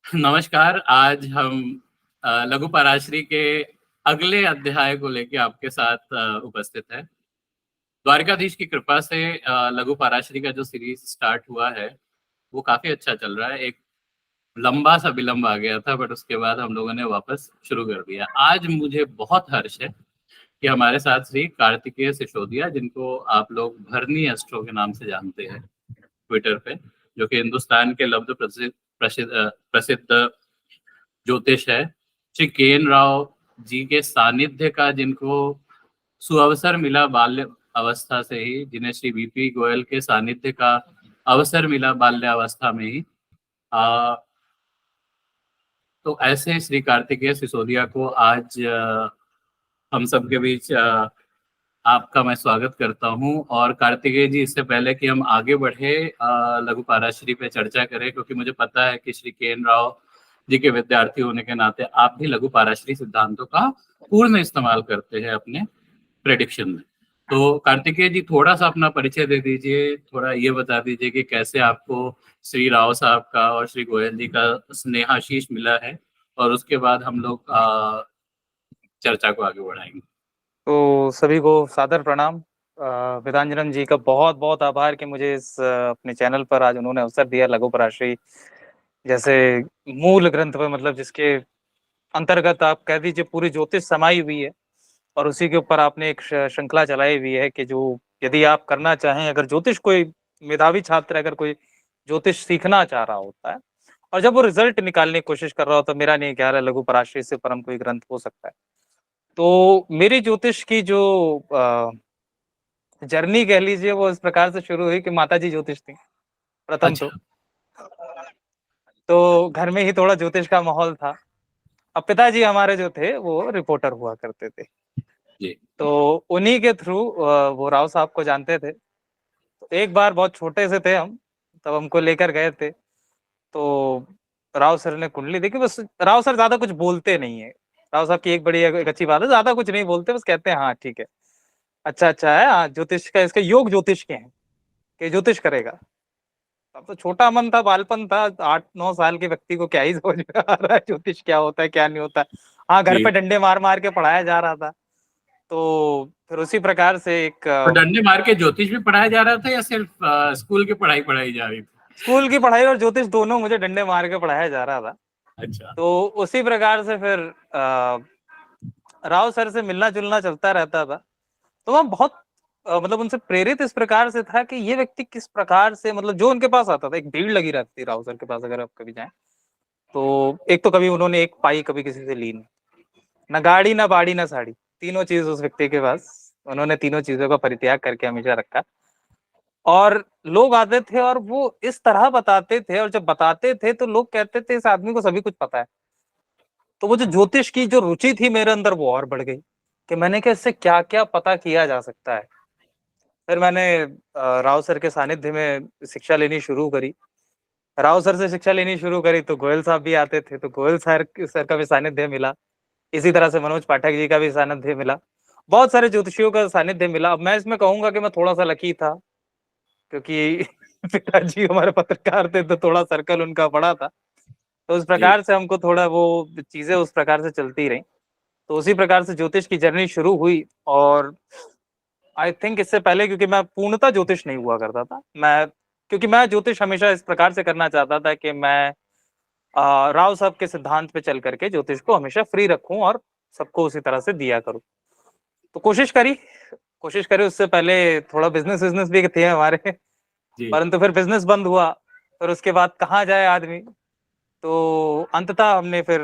नमस्कार। आज हम लघु पराशरी के अगले अध्याय को लेके आपके साथ उपस्थित है। द्वारिकाधीश की कृपा से लघु पराशरी का जो सीरीज स्टार्ट हुआ है वो काफी अच्छा चल रहा है। एक लंबा सा विलंब आ गया था, बट उसके बाद हम लोगों ने वापस शुरू कर दिया। आज मुझे बहुत हर्ष है कि हमारे साथ श्री कार्तिकेय सिसोदिया, जिनको आप लोग भरनी एस्ट्रो के नाम से जानते हैं ट्विटर पे, जो कि हिंदुस्तान के लब्ध प्रसिद्ध प्रसिद्ध प्रसिद्ध ज्योतिष है, श्री केएन राव जी के सानिध्य का, जिनको सुअवसर मिला बाल्य अवस्था से ही, जिन्हें श्री वीपी गोयल के सानिध्य का अवसर मिला बाल्यावस्था में ही। तो ऐसे श्री कार्तिकेय सिसोदिया को आज हम सबके बीच आपका मैं स्वागत करता हूं। और कार्तिकेय जी, इससे पहले कि हम आगे बढ़े लघु पाराशरी पे चर्चा करें, क्योंकि मुझे पता है कि श्री केएन राव जी के विद्यार्थी होने के नाते आप भी लघु पाराशरी सिद्धांतों का पूर्ण इस्तेमाल करते हैं अपने प्रेडिक्शन में। तो कार्तिकेय जी, थोड़ा सा अपना परिचय दे दीजिए, थोड़ा ये बता दीजिए कि कैसे आपको श्री राव साहब का और श्री गोयल जी का स्नेहाशीष मिला है, और उसके बाद हम लोग चर्चा को आगे बढ़ाएंगे। तो सभी को सादर प्रणाम। वेदांजनम जी का बहुत बहुत आभार कि मुझे इस अपने चैनल पर आज उन्होंने अवसर दिया। लघु पराशरी जैसे मूल ग्रंथ पर, मतलब जिसके अंतर्गत आप कह दीजिए पूरी ज्योतिष समाई हुई है, और उसी के ऊपर आपने एक श्रृंखला चलाई हुई है कि जो यदि आप करना चाहें, अगर ज्योतिष कोई मेधावी छात्र, अगर कोई ज्योतिष सीखना चाह रहा होता है और जब वो रिजल्ट निकालने की कोशिश कर रहा होता है, मेरा नहीं ख्याल है लघु पराशरी से परम कोई ग्रंथ हो सकता है। तो मेरी ज्योतिष की जो जर्नी कह लीजिए, वो इस प्रकार से शुरू हुई कि माता जी ज्योतिष थी प्रथम अच्छा। तो घर में ही थोड़ा ज्योतिष का माहौल था। अब पिताजी हमारे जो थे वो रिपोर्टर हुआ करते थे, जी। तो उन्हीं के थ्रू वो राव साहब को जानते थे। तो एक बार बहुत छोटे से थे हम, तब हमको लेकर गए थे, तो राव सर ने कुंडली देखी। बस राव सर ज्यादा कुछ बोलते नहीं है। राव साहब की एक अच्छी बात है, ज्यादा कुछ नहीं बोलते, बस कहते हैं हाँ ठीक है, अच्छा अच्छा है, हाँ ज्योतिष का, इसके योग ज्योतिष के हैं कि ज्योतिष करेगा। अब तो छोटा मन था, बालपन था, 8-9 साल के व्यक्ति को क्या ही समझ में आ रहा है ज्योतिष क्या होता है क्या नहीं होता है। हाँ, घर जी। पे डंडे मार मार के पढ़ाया जा रहा था। तो फिर उसी प्रकार से एक तो डंडे मार के ज्योतिष भी पढ़ाया जा रहा था, या सिर्फ स्कूल की पढ़ाई पढ़ाई जा रही थी? स्कूल की पढ़ाई और ज्योतिष दोनों मुझे डंडे मार के पढ़ाया जा रहा था। अच्छा। तो उसी प्रकार से फिर राव सर से मिलना जुलना चलता रहता था। तो वह बहुत मतलब उनसे प्रेरित इस प्रकार से था कि ये व्यक्ति किस प्रकार से, मतलब जो उनके पास आता था, एक भीड़ लगी रहती थी राव सर के पास। अगर आप कभी जाएं तो एक तो कभी उन्होंने एक पाई कभी किसी से ली नहीं, ना गाड़ी ना बाड़ी ना साड़ी, तीनों चीज उस व्यक्ति के पास। उन्होंने तीनों चीजों का परित्याग करके हमेशा रखा। और लोग आते थे और वो इस तरह बताते थे, और जब बताते थे तो लोग कहते थे इस आदमी को सभी कुछ पता है। तो वो जो ज्योतिष की जो रुचि थी मेरे अंदर, वो और बढ़ गई कि मैंने क्या इससे क्या क्या पता किया जा सकता है। फिर मैंने राव सर के सानिध्य में शिक्षा लेनी शुरू करी। राव सर से शिक्षा लेनी शुरू करी तो गोयल साहब भी आते थे, तो गोयल सर का भी सानिध्य मिला। इसी तरह से मनोज पाठक जी का भी सानिध्य मिला। बहुत सारे ज्योतिषियों का सानिध्य मिला। अब मैं इसमें कहूंगा कि मैं थोड़ा सा लकी था, क्योंकि पिताजी हमारे पत्रकार थे, तो थोड़ा सर्कल उनका बड़ा था। तो उस जी। प्रकार से हमको थोड़ा वो चीजें उस प्रकार से चलती रही। तो उसी प्रकार से ज्योतिष की जर्नी शुरू हुई। और आई थिंक इससे पहले, क्योंकि मैं पूर्णतः ज्योतिष नहीं हुआ करता था, क्योंकि मैं ज्योतिष हमेशा इस प्रकार से करना चाहता था कि मैं राव साहब के सिद्धांत पे चल करके ज्योतिष को हमेशा फ्री रखूं और सबको उसी तरह से दिया करूं। तो कोशिश करी उससे पहले थोड़ा बिजनेस बिजनेस भी थे हमारे, जी। परंतु फिर बिजनेस बंद हुआ। फिर उसके बाद कहाँ जाए आदमी। तो अंततः हमने फिर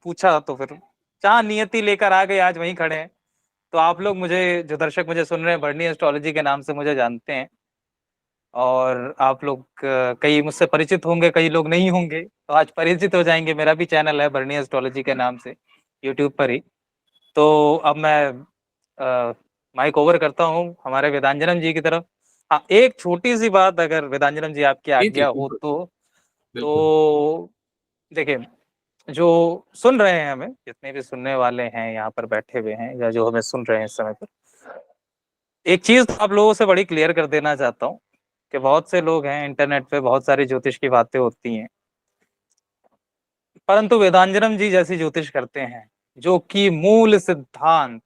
पूछा, तो फिर जहाँ नियति लेकर आ गई, आज वहीं खड़े हैं। तो आप लोग मुझे, जो दर्शक मुझे सुन रहे हैं, बर्नी एस्ट्रोलॉजी के नाम से मुझे जानते हैं। और आप लोग कई मुझसे परिचित होंगे, कई लोग नहीं होंगे, तो आज परिचित हो जाएंगे। मेरा भी चैनल है बर्नी एस्ट्रोलॉजी के नाम से, यूट्यूब पर ही। तो अब मैं माइक ओवर करता हूँ हमारे वेदांजनम जी की तरफ। हाँ, एक छोटी सी बात, अगर वेदांजनम जी आपकी जी। जी, आज्ञा हो बिल्कुल। बिल्कुल। तो देखिए, जो सुन रहे हैं, हमें जितने भी सुनने वाले हैं यहाँ पर बैठे हुए हैं, या जो हमें सुन रहे हैं इस समय पर, एक चीज तो आप लोगों से बड़ी क्लियर कर देना चाहता हूँ कि बहुत से लोग हैं इंटरनेट पे, बहुत सारी ज्योतिष की बातें होती हैं। परंतु वेदांजनम जी जैसी ज्योतिष करते हैं जो कि मूल सिद्धांत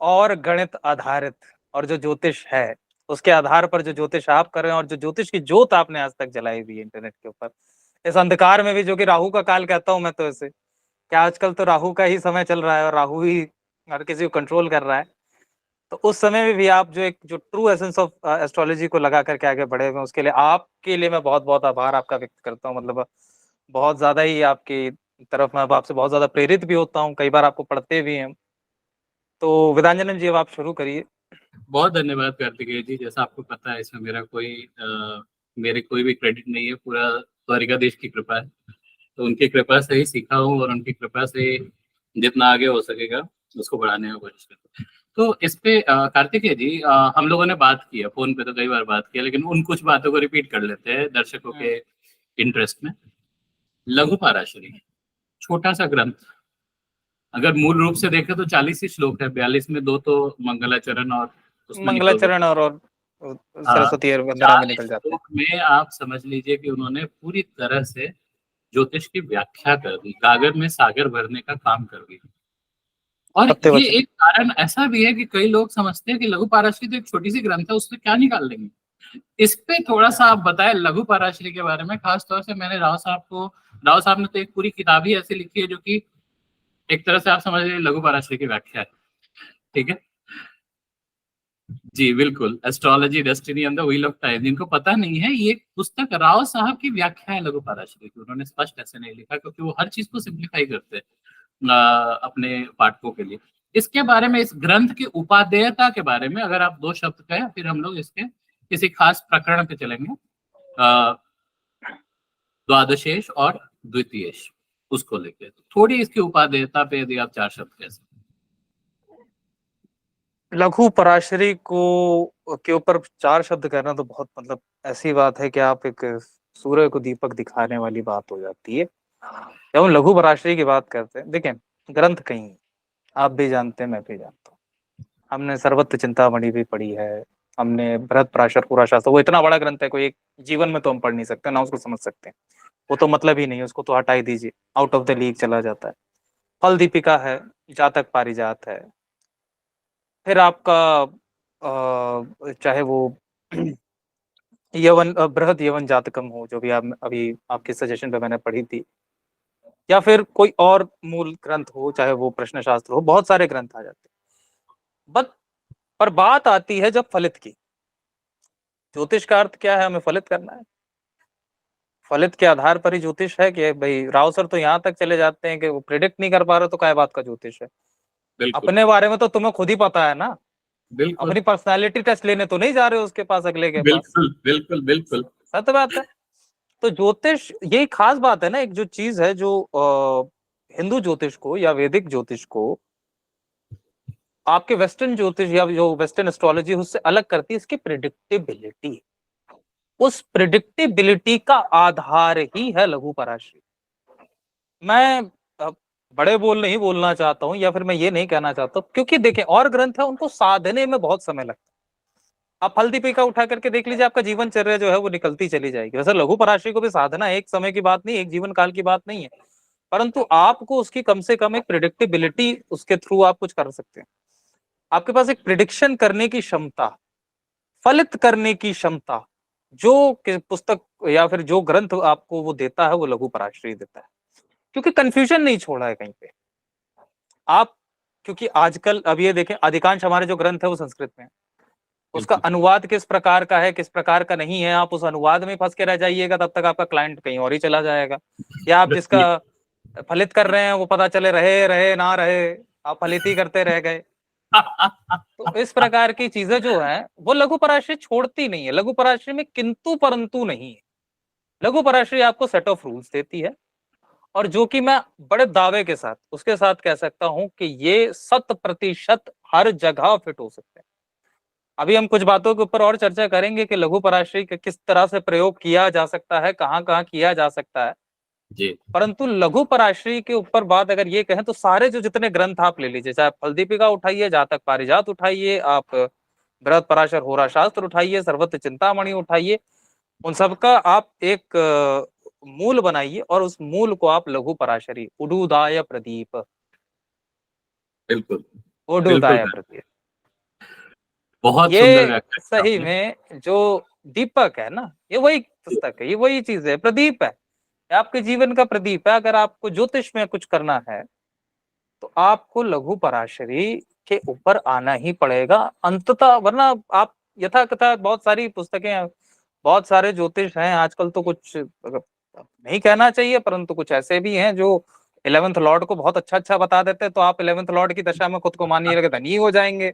और गणित आधारित, और जो ज्योतिष है उसके आधार पर जो ज्योतिष आप कर रहे हैं और जो ज्योतिष की जोत आपने आज तक जलाई हुई है इंटरनेट के ऊपर, इस अंधकार में भी, जो कि राहु का काल कहता हूं मैं तो इसे, कि आजकल तो राहु का ही समय चल रहा है और राहु ही हर किसी को कंट्रोल कर रहा है। तो उस समय में भी आप जो एक जो ट्रू एसेंस ऑफ एस्ट्रोलॉजी को लगा करके आगे बढ़े हुए, उसके लिए आपके लिए मैं बहुत बहुत आभार आपका व्यक्त करता हूँ। मतलब बहुत ज्यादा ही आपकी तरफ मैं अब आपसे बहुत ज्यादा प्रेरित भी होता हूँ, कई बार आपको पढ़ते भी हैं। तो वेदांजनम जी अब आप शुरू करिए। बहुत धन्यवाद कार्तिकेय जी। जैसा आपको पता है, इसमें मेरे कोई भी क्रेडिट नहीं है, पूरा द्वारिकाधीश की कृपा है। तो उनकी कृपा से ही सीखा हूँ और उनकी कृपा से जितना आगे हो सकेगा उसको बढ़ाने की कोशिश करता हूँ। तो इस पे कार्तिकेय जी, हम लोगों ने बात की है फोन पे, तो कई बार बात की है, लेकिन उन कुछ बातों को रिपीट कर लेते हैं दर्शकों के इंटरेस्ट में। लघु पाराशरी, छोटा सा ग्रंथ, अगर मूल रूप से देखें तो 40 ही श्लोक है, 42 में 2 तो मंगलाचरण और उसमें निकल मंगलाचरण गए। और हाँ, सरस्वती और वंदना में 40 निकल जाते हैं। श्लोक में आप समझ लीजिए कि उन्होंने पूरी तरह से ज्योतिष की व्याख्या कर दी, गागर में सागर भरने का काम कर दिया। और ये सत्यवचन। एक कारण ऐसा भी है कि कई लोग समझते हैं कि लघु पाराशरी तो एक छोटी सी ग्रंथ है, उससे क्या निकाल लेंगे। इस पे थोड़ा सा आप बताएं लघु पाराशरी के बारे में। खास तौर से मैंने राव साहब ने तो एक पूरी किताब ही ऐसी लिखी है जो कि एक तरह से आप समझ लीजिए लघु पाराशरी की व्याख्या है। ठीक है जी, बिल्कुल। Astrology destiny on the wheel of time, जिनको पता नहीं है, ये पुस्तक राव साहब की व्याख्या है लघु पाराशरी की। उन्होंने स्पष्ट ऐसे नहीं लिखा, क्योंकि वो हर चीज को सिंप्लीफाई करते हैं अपने पाठकों के लिए। इसके बारे में, इस ग्रंथ की उपादेयता के बारे में अगर आप 2 शब्द कहें, फिर हम लोग इसके किसी खास प्रकरण पे चलेंगे। द्वादशेश और द्वितीयेश, उसको लेके थोड़ी इसकी उपादेयता पे यदि आप 4 शब्द कह सकते। लघु पराशरी को के ऊपर 4 शब्द कहना तो बहुत, मतलब ऐसी बात है कि आप एक सूर्य को दीपक दिखाने वाली बात हो जाती है जब हम लघु पराशरी की बात करते हैं। देखें, ग्रंथ कहीं आप भी जानते हैं, मैं भी जानता हूँ, हमने सर्वत्र चिंतामणि भी पढ़ी है, हमने बृहद पराशर पूरा शास्त्र, वो इतना बड़ा ग्रंथ है, कोई एक जीवन में तो हम पढ़ नहीं सकते ना उसको समझ सकते हैं, वो तो मतलब ही नहीं है, उसको तो हटा ही दीजिए, आउट ऑफ द लीग चला जाता है। फल दीपिका है, जातक पारिजात है, फिर आपका चाहे वो यवन बृहद यवन जातकम हो, जो भी आप अभी आपके सजेशन पे मैंने पढ़ी थी, या फिर कोई और मूल ग्रंथ हो, चाहे वो प्रश्न शास्त्र हो, बहुत सारे ग्रंथ आ जाते हैं। बट पर बात आती है जब फलित की। ज्योतिष का अर्थ क्या है? हमें फलित करना है। फलित के आधार पर ही ज्योतिष है कि भाई राव सर तो यहाँ तक चले जाते हैं कि वो प्रिडिक्ट नहीं कर पा रहे, तो क्या बात का ज्योतिष है? बिल्कुल अपने बारे में तो तुम्हें खुद ही पता है ना, बिल्कुल अपनी पर्सनालिटी टेस्ट लेने तो नहीं जा रहे हो उसके पास, अगले के पास। बिल्कुल बिल्कुल बिल्कुल। सत्य बात है। तो ज्योतिष यही खास बात है ना, एक जो चीज है जो हिंदू ज्योतिष को या वैदिक ज्योतिष को आपके वेस्टर्न ज्योतिष या जो वेस्टर्न एस्ट्रोलॉजी उससे अलग करती है, इसकी प्रिडिक्टेबिलिटी। उस प्रिडिक्टेबिलिटी का आधार ही है लघु पराशरी। मैं बड़े बोल नहीं बोलना चाहता हूं, या फिर मैं ये नहीं कहना चाहता, क्योंकि देखें और ग्रंथ है उनको साधने में बहुत समय लगता है। आप फल दीपिका उठा करके देख लीजिए, आपका जीवन चर्या जो है वो निकलती चली जाएगी। वैसे लघु पराशरी को भी साधना एक समय की बात नहीं, एक जीवन काल की बात नहीं है, परंतु आपको उसकी कम से कम एक प्रिडिक्टेबिलिटी, उसके थ्रू आप कुछ कर सकते हैं। आपके पास एक प्रिडिक्शन करने की क्षमता, फलित करने की क्षमता, जो पुस्तक या फिर जो ग्रंथ आपको वो देता है, वो लघु पराशरी देता है, क्योंकि कंफ्यूजन नहीं छोड़ा है कहीं पे। आप, क्योंकि आजकल अब ये देखें, अधिकांश हमारे जो ग्रंथ है वो संस्कृत में है, उसका बिल्कुल अनुवाद किस प्रकार का है, किस प्रकार का नहीं है, आप उस अनुवाद में फंस के रह जाइएगा, तब तक आपका क्लाइंट कहीं और ही चला जाएगा। या आप जिसका फलित कर रहे हैं वो पता चले रहे रहे ना रहे, आप फलित ही करते रह गए। तो इस प्रकार की चीजें जो है वो लघु पराशरी छोड़ती नहीं है। लघु पराशरी में किंतु परंतु नहीं है। लघु पराशरी आपको सेट ऑफ रूल्स देती है, और जो कि मैं बड़े दावे के साथ उसके साथ कह सकता हूं कि ये 100% हर जगह फिट हो सकते हैं। अभी हम कुछ बातों के ऊपर और चर्चा करेंगे कि लघु पराशरी का किस तरह से प्रयोग किया जा सकता है, कहाँ कहाँ किया जा सकता है। जी। परंतु लघु पराशरी के ऊपर बात अगर ये कहें तो सारे जो जितने ग्रंथ आप ले लीजिए, चाहे फल दीपिका उठाइए, जातक पारिजात उठाइए, आप बृहद पराशर होरा शास्त्र उठाइए, सर्वत्र चिंतामणि उठाइए, उन सबका आप एक मूल बनाइए और उस मूल को आप लघु पराशरी, उडुदाय प्रदीप, बिल्कुल बिल्कुल उडुदाय सर, प्रदीप। बहुत सुंदर ये व्याख्या किया सही आपने। में जो दीपक है ना, ये वही पुस्तक है, ये वही चीज है, प्रदीप है, ये आपके जीवन का प्रदीप है। अगर आपको ज्योतिष में कुछ करना है तो आपको लघु पराशरी के ऊपर आना ही पड़ेगा अंततः, वरना आप यथा कथा बहुत सारी पुस्तकें हैं, बहुत सारे ज्योतिष हैं आजकल, तो कुछ नहीं कहना चाहिए परंतु कुछ ऐसे भी हैं जो 11th लॉर्ड को बहुत अच्छा अच्छा बता देते हैं, तो आप 11th लॉर्ड की दशा में खुद को मानिए लगे धनी हो जाएंगे।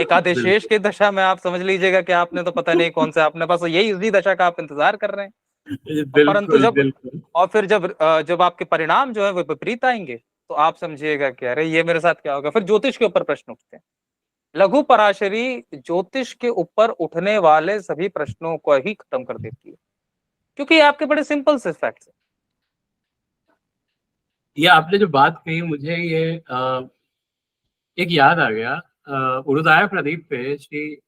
एकादशेष बिल्कुल की दशा में आप समझ लीजिएगा कि आपने तो पता नहीं कौन से, आपने बस यही उसी दशा का आप इंतजार कर रहे हैं। और परंतु बिल्कुल जब, बिल्कुल। और फिर जब आपके परिणाम जो है वो विपरीत आएंगे तो आप समझिएगा कि अरे ये मेरे साथ क्या होगा, फिर ज्योतिष के ऊपर प्रश्न उठते हैं। लघु पराशरी ज्योतिष के ऊपर उठने वाले सभी प्रश्नों को ही खत्म कर देती है, क्योंकि ये आपके बड़े सिंपल से फैक्ट्स है। ये आपने जो बात कही, मुझे ये एक याद आ गया। उड़ुदाय प्रदीप पे श्री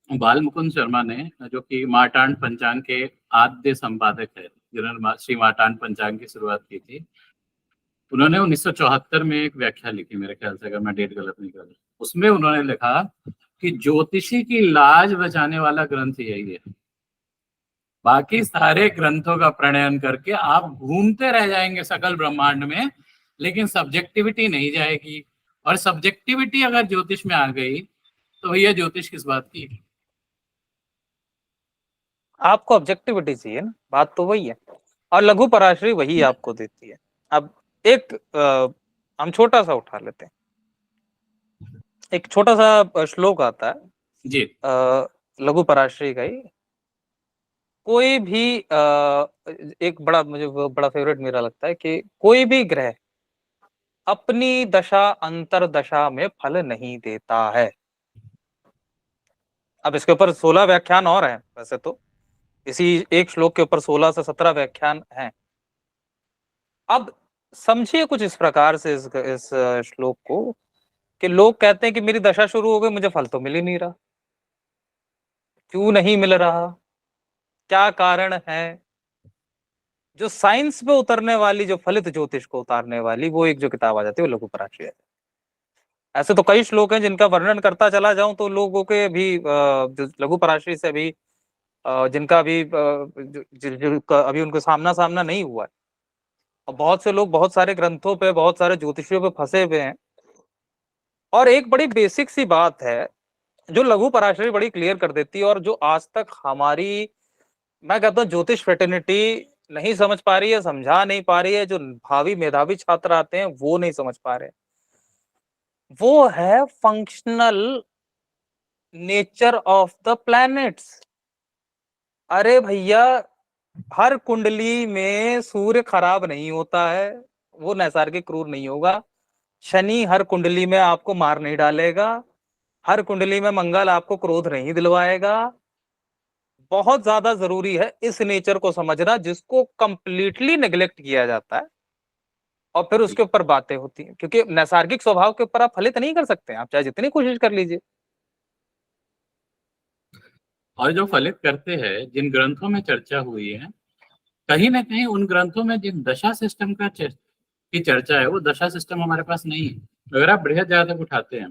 बाल मुकुंद शर्मा ने, जो कि मार्तांड पंचांग के आद्य संपादक है, जिन्होंने श्री मार्तांड पंचांग की शुरुआत की थी, उन्होंने 1974 में एक व्याख्या लिखी, मेरे ख्याल से, अगर मैं डेट गलत नहीं कर रहा। उसमें उन्होंने लिखा कि ज्योतिषी की लाज बचाने वाला ग्रंथ यही है। बाकी सारे ग्रंथों का प्रणयन करके आप घूमते रह जाएंगे सकल ब्रह्मांड में, लेकिन सब्जेक्टिविटी नहीं जाएगी। और सब्जेक्टिविटी अगर ज्योतिष में आ गई तो भैया ज्योतिष किस बात की। आपको ऑब्जेक्टिविटी चाहिए ना, बात तो वही है, और लघु पराशरी वही आपको देती है। अब एक हम छोटा सा उठा लेते हैं, एक छोटा सा श्लोक आता है जी लघु पराशरी का ही। कोई भी एक बड़ा, मुझे वो बड़ा फेवरेट मेरा लगता है कि कोई भी ग्रह अपनी दशा अंतर दशा में फल नहीं देता है। अब इसके ऊपर 16 व्याख्यान और हैं वैसे तो, इसी एक श्लोक के ऊपर 16 से 17 व्याख्यान हैं। अब समझिए कुछ इस प्रकार से इस श्लोक को, कि लोग कहते हैं कि मेरी दशा शुरू हो गई, मुझे फल तो मिल ही नहीं रहा, क्यों नहीं मिल रहा, क्या कारण है। जो साइंस पे उतरने वाली, जो फलित ज्योतिष को उतारने वाली, वो एक जो किताब आ जाती है वो लघु पराशरी है। ऐसे तो कई श्लोक हैं जिनका वर्णन करता चला जाऊं तो लोगों के भी जो लघु पराशरी से भी जिनका भी अभी उनको सामना सामना नहीं हुआ है। और बहुत से लोग बहुत सारे ग्रंथों पे, बहुत सारे ज्योतिषियों पे फंसे हुए हैं। और एक बड़ी बेसिक सी बात है जो लघु पराशरी बड़ी क्लियर कर देती है, और जो आज तक हमारी, मैं कहता हूँ ज्योतिष फ्रेटर्निटी नहीं समझ पा रही है, समझा नहीं पा रही है, जो भावी मेधावी छात्र आते हैं वो नहीं समझ पा रहे, वो है functional nature of the planets. अरे भैया, हर कुंडली में सूर्य खराब नहीं होता है, वो नैसर्गिक क्रूर नहीं होगा। शनि हर कुंडली में आपको मार नहीं डालेगा, हर कुंडली में मंगल आपको क्रोध नहीं दिलवाएगा। बहुत ज्यादा जरूरी है इस नेचर को समझना, जिसको कंप्लीटली नेग्लेक्ट किया जाता है, और फिर उसके ऊपर बातें होती हैं, क्योंकि नैसर्गिक स्वभाव के ऊपर आप फलित नहीं कर सकते, आप चाहे जितनी कोशिश कर लीजिए। और जो फलित करते हैं, जिन ग्रंथों में चर्चा हुई है, कहीं ना कहीं उन ग्रंथों में जिन दशा सिस्टम की चर्चा है, वो दशा सिस्टम हमारे पास नहीं है। अगर आप बृहद जातक उठाते हैं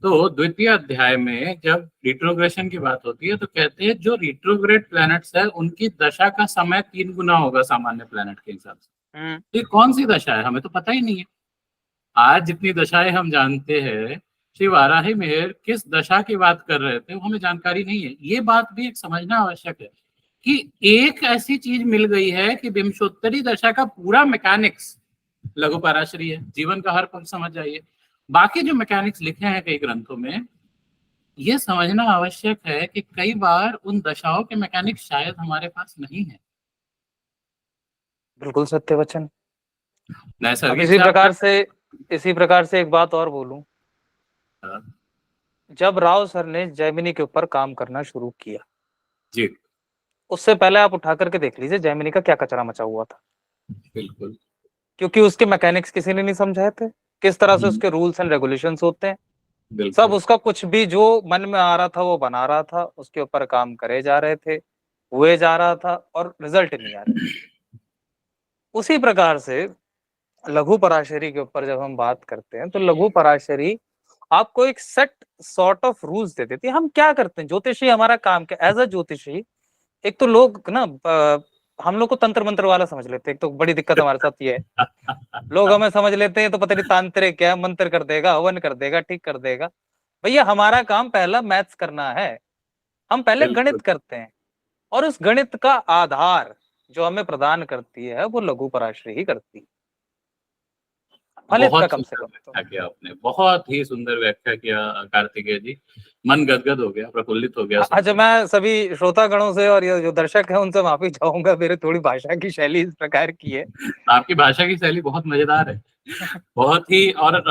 तो द्वितीय अध्याय में जब रिट्रोग्रेशन की बात होती है तो कहते हैं जो रिट्रोग्रेड प्लैनेट्स है उनकी दशा का समय 3 गुना होगा सामान्य प्लैनेट के हिसाब से। तो ये कौन सी दशा है, हमें तो पता ही नहीं है। आज जितनी दशाएं हम जानते हैं, श्री वाराही मिहिर किस दशा की बात कर रहे थे वो हमें जानकारी नहीं है। ये बात भी एक समझना आवश्यक है कि एक ऐसी चीज मिल गई है कि विंशोत्तरी दशा का पूरा मैकेनिक्स लघु पराशरी है, जीवन का हर पक्ष समझ जाइए। बाकी जो मैकेनिक्स लिखे हैं कई ग्रंथों में, ये समझना आवश्यक है कि कई बार उन दशाओं के मैकेनिक्स शायद हमारे पास नहीं है। बिल्कुल सत्य वचन। अब नैसर्गिक शास्त्र। इसी प्रकार से एक बात और बोलूं, हाँ, जब राव सर ने जैमिनी के ऊपर काम करना शुरू किया, जी उससे पहले आप उठा करके देख लीजिए जैमिनी का क्या कचरा मचा हुआ था, बिल्कुल। क्योंकि उसके मैकेनिक्स किसी ने नहीं समझाए थे, किस तरह से हम्म, उसके रूल्स एंड रेगुलेशंस होते हैं। सब बिल्कुल उसका कुछ भी जो मन में आ रहा था वो बना रहा था, उसके ऊपर काम करे जा रहे थे, हुए जा रहा था और रिजल्ट नहीं आ रहे। उसी प्रकार से लघु पराशरी के ऊपर जब हम बात करते हैं तो लघु पराशरी आपको एक सेट सॉर्ट ऑफ रूल्स दे देती है। हम क्या करते हैं, ज्योतिषी हमारा काम क्या, एज अ ज्योतिषी एक तो लोग ना हम लोग को तंत्र मंत्र वाला समझ लेते हैं। एक तो बड़ी दिक्कत हमारे साथ ये है, लोग हमें समझ लेते हैं तो पता नहीं तांत्रिक क्या, मंत्र कर देगा, हवन कर देगा, ठीक कर देगा। भैया हमारा काम पहला मैथ्स करना है। हम पहले बिल्कुल। गणित करते हैं और उस गणित का आधार जो हमें प्रदान करती है वो लघु पराशरी ही करती है, फलित का बहुत कम से सुंदर कम तो। व्याख्या किया आपने, बहुत ही सुंदर व्याख्या किया कार्तिकेय जी। मन गदगद हो गया, प्रफुल्लित हो गया अच्छा, सुनकर। मैं सभी श्रोतागणों से और ये जो दर्शक है उनसे माफी चाहूंगा, मेरे थोड़ी भाषा की शैली इस प्रकार की है। आपकी भाषा की शैली बहुत मजेदार है, बहुत ही। और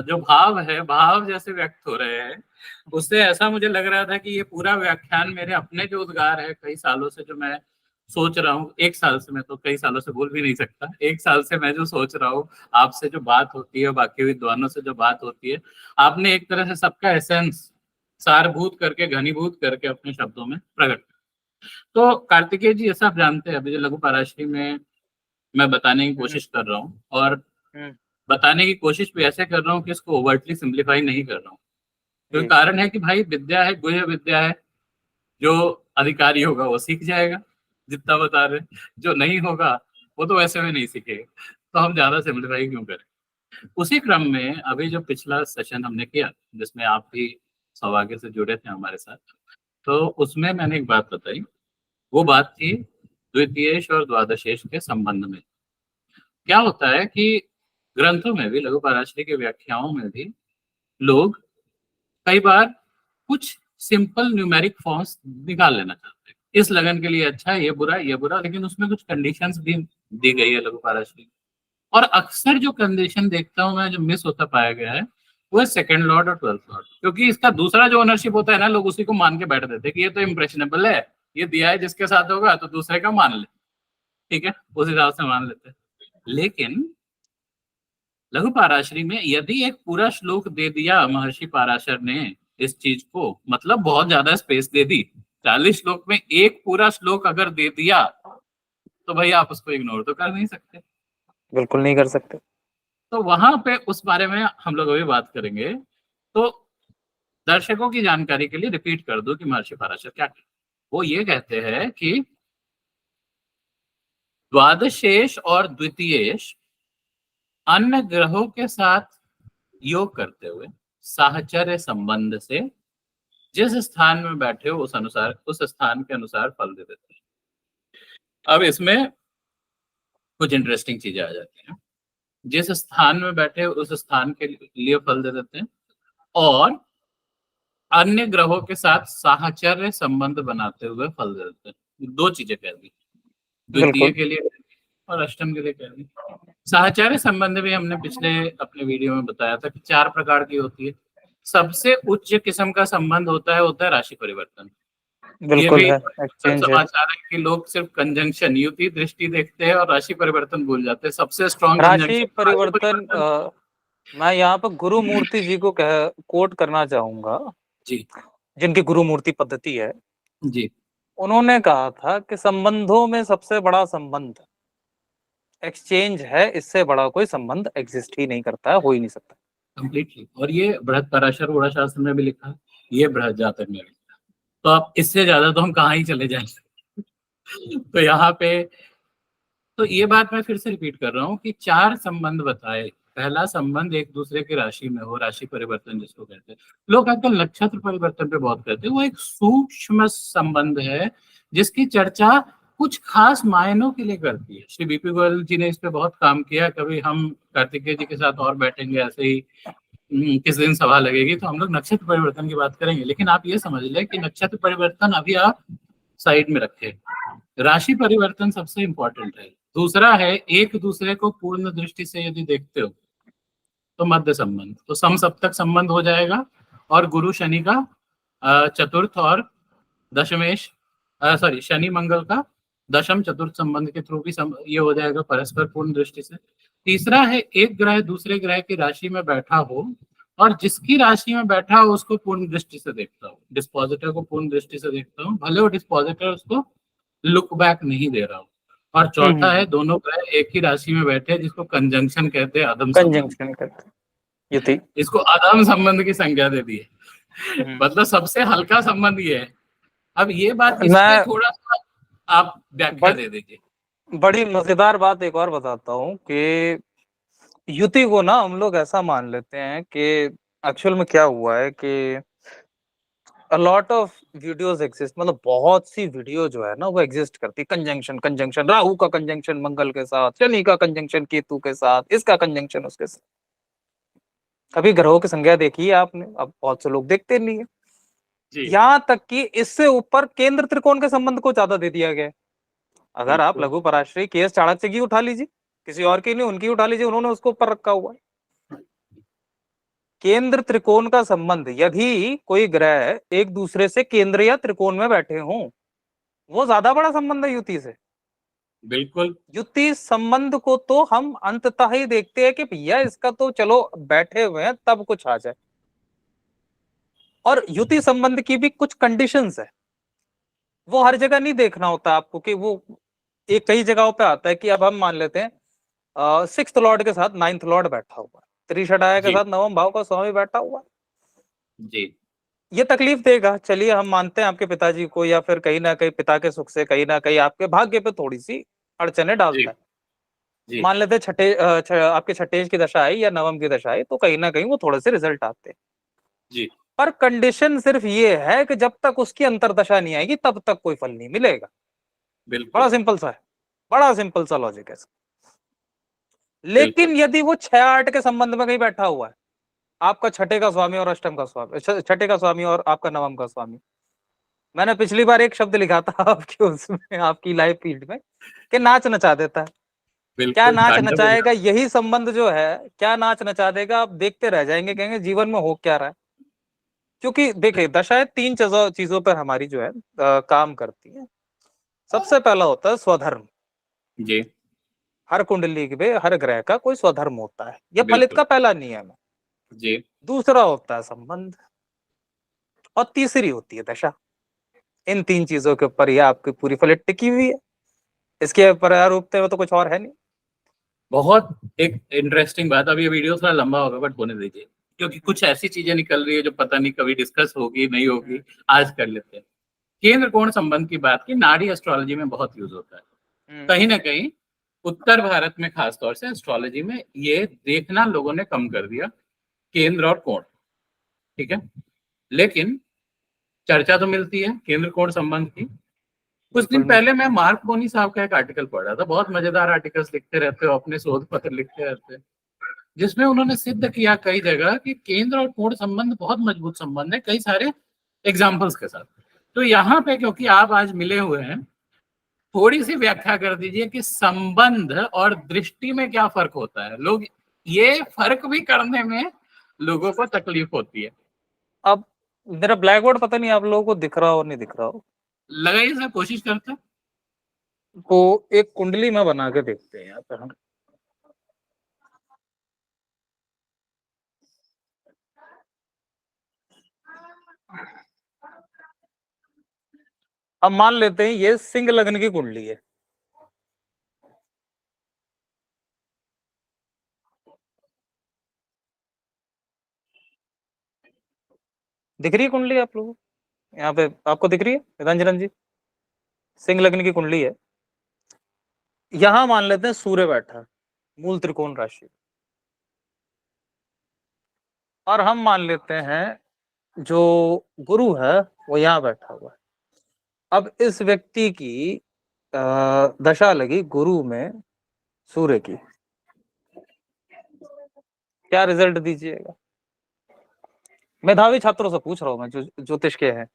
जो भाव है, भाव जैसे व्यक्त हो रहे हैं, उससे ऐसा मुझे लग रहा था कि ये पूरा व्याख्यान मेरे अपने जो उद्गार है, कई सालों से जो मैं सोच रहा हूँ, एक साल से, मैं तो कई सालों से बोल भी नहीं सकता, एक साल से मैं जो सोच रहा हूँ, आपसे जो बात होती है, बाकी विद्वानों से जो बात होती है, आपने एक तरह से सबका एसेंस सारभूत करके, घनीभूत करके अपने शब्दों में प्रकट किया। तो कार्तिकेय जी, ऐसा आप जानते हैं, अभी जो लघु पराशरी में मैं बताने की हम्म, कोशिश कर रहा हूँ, और हम्म, बताने की कोशिश भी ऐसे कर रहा हूँ कि इसको ओवर्टली सिंप्लीफाई नहीं कर रहा हूँ। क्योंकि जी कारण है कि भाई विद्या है, गुह्य विद्या है, जो अधिकारी होगा वो सीख जाएगा जितना बता रहे, जो नहीं होगा वो तो वैसे भी नहीं सीखेगा, तो हम ज्यादा सिंप्लीफाई क्यों करें। उसी क्रम में अभी जो पिछला सेशन हमने किया, जिसमें आप भी सौभाग्य से जुड़े थे हमारे साथ, तो उसमें मैंने एक बात बताई। वो बात थी द्वितीयेश और द्वादशेश के संबंध में। क्या होता है कि ग्रंथों में भी, लघु पराशरी की व्याख्याओं में भी, लोग कई बार कुछ सिंपल न्यूमेरिक फॉर्म्स निकाल लेना चाहते हैं, इस लगन के लिए अच्छा है, ये बुरा, लेकिन उसमें कुछ कंडीशंस भी दी गई है लघु पराशरी। और अक्सर जो कंडीशन देखता हूँ मैं, जो मिस होता पाया गया है, वो है सेकंड लॉर्ड और ट्वेल्थ लॉर्ड। क्योंकि इसका दूसरा जो ओनरशिप होता है ना, लोग उसी को मान के बैठ देते हैं कि ये तो इम्प्रेशनेबल है, ये दिया है जिसके साथ होगा तो दूसरे का मान ले, ठीक है, उस हिसाब से मान लेते हैं। लेकिन लघु पराशरी में यदि एक पूरा श्लोक दे दिया महर्षि पराशर ने इस चीज को, मतलब बहुत ज्यादा स्पेस दे दी, 40 श्लोक में एक पूरा श्लोक अगर दे दिया, तो भाई आप उसको इग्नोर तो कर नहीं सकते। बिल्कुल नहीं कर सकते। तो वहां पे उस बारे में हम लोग अभी बात करेंगे। तो दर्शकों की जानकारी के लिए रिपीट कर दो कि महर्षि पराशर क्या कहते हैं। वो ये कहते हैं कि द्वादशेश और द्वितीयेश अन्य ग्रहों के साथ योग करते हुए साहचर्य संबंध से जिस स्थान में बैठे हो उस अनुसार, उस स्थान के अनुसार फल दे देते हैं। अब इसमें कुछ इंटरेस्टिंग चीजें आ जाती हैं। जिस स्थान में बैठे हो उस स्थान के लिए फल दे देते हैं, और अन्य ग्रहों के साथ साहचर्य संबंध बनाते हुए फल दे देते हैं। दो चीजें कह दी, द्वितीय बिल्कुल। के लिए और अष्टम के लिए कह दी। साहचर्य संबंध भी हमने पिछले अपने वीडियो में बताया था कि 4 प्रकार की होती है। सबसे उच्च किस्म का संबंध होता है राशि परिवर्तन। ये बिल्कुल भी है, सब एक्सचेंज है। समाचार है कि लोग सिर्फ कंजंक्शन, युति दृष्टि देखते हैं और राशि परिवर्तन भूल जाते हैं। सबसे स्ट्रॉन्ग राशि कंजंक्शन राशि परिवर्तन परिवर्तन। मैं यहाँ पर गुरु मूर्ति जी को कह कोट करना चाहूंगा, जी जिनकी गुरु मूर्ति पद्धति है। जी। उन्होंने कहा था कि संबंधों में सबसे बड़ा संबंध एक्सचेंज है, इससे बड़ा कोई संबंध एग्जिस्ट ही नहीं करता है, हो ही नहीं सकता। कंप्लीटली। और ये बृहद पराशर वोड़ा शास्त्र में भी लिखा है, ये बृहद जातक में भी लिखा है। तो अब इससे ज्यादा तो हम कहाँ ही चले जाएंगे। तो यहाँ पे तो ये बात मैं फिर से रिपीट कर रहा हूँ कि 4 संबंध बताए। पहला संबंध एक दूसरे की राशि में हो, राशि परिवर्तन जिसको कहते हैं। लोग आजकल नक्षत्र परिवर्तन पे बहुत करते हैं, वो एक सूक्ष्म संबंध है जिसकी चर्चा कुछ खास मायनों के लिए करती है। श्री बीपी गोयल जी ने इस पे बहुत काम किया। कभी हम कार्तिकेय जी के साथ और बैठेंगे ऐसे ही, किस दिन सभा लगेगी तो हम लोग नक्षत्र परिवर्तन की बात करेंगे। लेकिन आप ये समझ लें कि नक्षत्र परिवर्तन अभी आप साइड में रखें, राशि परिवर्तन सबसे इंपॉर्टेंट है। दूसरा है, एक दूसरे को पूर्ण दृष्टि से यदि देखते हो तो मध्य संबंध, तो सम सप्तक संबंध हो जाएगा। और गुरु शनि का चतुर्थ और दशमेश, सॉरी, शनि मंगल का दशम चतुर्थ संबंध के थ्रू भी ये हो जाएगा परस्पर पूर्ण दृष्टि से। तीसरा है, एक ग्रह दूसरे ग्रह की राशि में बैठा हो और जिसकी राशि में बैठा हो उसको पूर्ण दृष्टि से देखता हूँ, डिस्पोजिटर को पूर्ण दृष्टि से देखता हूँ, भले वो डिस्पोजिटर उसको लुक बैक नहीं दे रहा हूँ। और चौथा है, दोनों ग्रह एक ही राशि में बैठे हैं, जिसको कंजंक्शन कहते हैं, अदम संबंध। कंजंक्शन करते हैं, युति। इसको अदम संबंध की संज्ञा दे दी है। हम्म। मतलब सबसे हल्का संबंध ये है। अब ये बात, इस पे मैं थोड़ा सा आप व्याख्या बड़, दे दीजिए। बड़ी मजेदार बात एक और बताता हूँ कि युति को ना हम लोग ऐसा मान लेते हैं कि एक्चुअल में क्या हुआ है कि a lot of videos exist, मतलब बहुत सी वीडियो जो है ना वो एग्जिस्ट करती, कंजंक्शन कंजंक्शन, राहु का कंजंक्शन मंगल के साथ, शनि का कंजंक्शन केतु के साथ, इसका कंजंक्शन उसके साथ। कभी ग्रहों की संख्या देखी है आपने? अब बहुत से लोग देखते नहीं है। जी यहाँ तक कि इससे ऊपर केंद्र त्रिकोण के संबंध को ज्यादा दे दिया गया है। अगर आप बिल्कुल। लघु पराश्रयी के एस चाणक्य की उठा लीजिए, किसी और की नहीं, उनकी उठा लीजिए, उन्होंने उसको ऊपर रखा हुआ है। केंद्र त्रिकोण का संबंध, यदि कोई ग्रह एक दूसरे से केंद्र या त्रिकोण में बैठे हों, वो ज्यादा बड़ा संबंध है युति से। बिल्कुल। युति संबंध को तो हम अंततः ही देखते हैं कि भैया इसका तो चलो बैठे हुए हैं तब कुछ आ जाए। और युति संबंध की भी कुछ कंडीशंस है, वो हर जगह नहीं देखना होता आपको कि वो एक कई जगहों पे आता है कि अब हम मान लेते हैं सिक्स्थ लॉर्ड के साथ नाइन्थ लॉर्ड बैठा हुआ है, त्रिषटाया के जी साथ नवम भाव का स्वामी बैठा हुआ है। जी ये तकलीफ देगा, चलिए हम मानते हैं आपके पिताजी को, या फिर कहीं ना कहीं पिता के सुख से कहीं ना कहीं आपके भाग्य पे थोड़ी सी अड़चने जी डालता है। जी मान लेते हैं आपके छठेज की दशा आई या नवम की दशा आई, तो कहीं ना कहीं वो थोड़े से रिजल्ट आते हैं। जी। पर कंडीशन सिर्फ ये है कि जब तक उसकी अंतरदशा नहीं आएगी तब तक कोई फल नहीं मिलेगा। बिल्कुल बड़ा सिंपल सा है, बड़ा सिंपल सा लॉजिक है। बिल्कुल। लेकिन यदि वो 6-8 के संबंध में कहीं बैठा हुआ है, आपका छठे का स्वामी और अष्टम का स्वामी, छठे का स्वामी और आपका नवम का स्वामी, मैंने पिछली बार एक शब्द लिखा था आपके उसमें, आपकी लाइव फील्ड में, कि नाच नचा देता है। क्या बिल्कुल नाच तांडव नचाएगा? बजा। यही संबंध जो है, क्या नाच नचा देगा, आप देखते रह जाएंगे, कहेंगे जीवन में हो क्या रहा है। क्योंकि देखिए दशाएं तीन चीजों पर हमारी जो है काम करती है। सबसे पहला होता है स्वधर्म। जी हर कुंडली में हर ग्रह का कोई स्वधर्म होता है, यह फलित बिल्कुल। का पहला नियम है। जी दूसरा होता है संबंध, और तीसरी होती है दशा। इन तीन चीजों के ऊपर यह आपकी पूरी फलित टिकी हुई है। इसके प्रारूपते में तो कुछ और है नहीं। बहुत एक इंटरेस्टिंग बात। अब ये वीडियो थोड़ा लंबा होगा बट होने दीजिए, क्योंकि कुछ ऐसी चीजें निकल रही है जो पता नहीं कभी डिस्कस होगी नहीं होगी। हम्म, आज कर लेते हैं। केंद्र कोण संबंध की बात की, नाड़ी एस्ट्रोलॉजी में बहुत यूज होता है। हम्म, कहीं ना कहीं उत्तर भारत में खासतौर से एस्ट्रोलॉजी में ये देखना लोगों ने कम कर दिया, केंद्र और कोण। ठीक है, लेकिन चर्चा तो मिलती है केंद्र कोण संबंध की। कुछ दिन बिल्कुल पहले मैं मार्क बोनी साहब का एक आर्टिकल पढ़ रहा था। बहुत मजेदार आर्टिकल्स लिखते रहते हो, अपने शोध पत्र लिखते रहते हैं, जिसमें उन्होंने सिद्ध किया कई जगह कि केंद्र और कोण संबंध बहुत मजबूत संबंध है, कई सारे एग्जाम्पल्स के साथ। तो यहाँ पे क्योंकि आप आज मिले हुए हैं, थोड़ी सी व्याख्या कर दीजिए कि संबंध और दृष्टि में क्या फर्क होता है। लोग ये फर्क भी करने में लोगों को तकलीफ होती है। अब मेरा ब्लैक बोर्ड पता नहीं आप लोगों को दिख रहा हो नहीं दिख रहा हो, लगाइए सर, कोशिश करते हैं। तो एक कुंडली में बना के देखते हैं यहाँ पे हम। अब मान लेते हैं ये सिंह लग्न की कुंडली है। दिख रही है कुंडली आप लोगों को? यहाँ पे आपको दिख रही है रंजन जी? सिंह लग्न की कुंडली है। यहां मान लेते हैं सूर्य बैठा है, मूल त्रिकोण राशि। और हम मान लेते हैं जो गुरु है वो यहाँ बैठा हुआ है। अब इस व्यक्ति की दशा लगी गुरु में सूर्य की, क्या रिजल्ट दीजिएगा? मेधावी छात्रों से पूछ रहा हूं मैं जो ज्योतिष के हैं।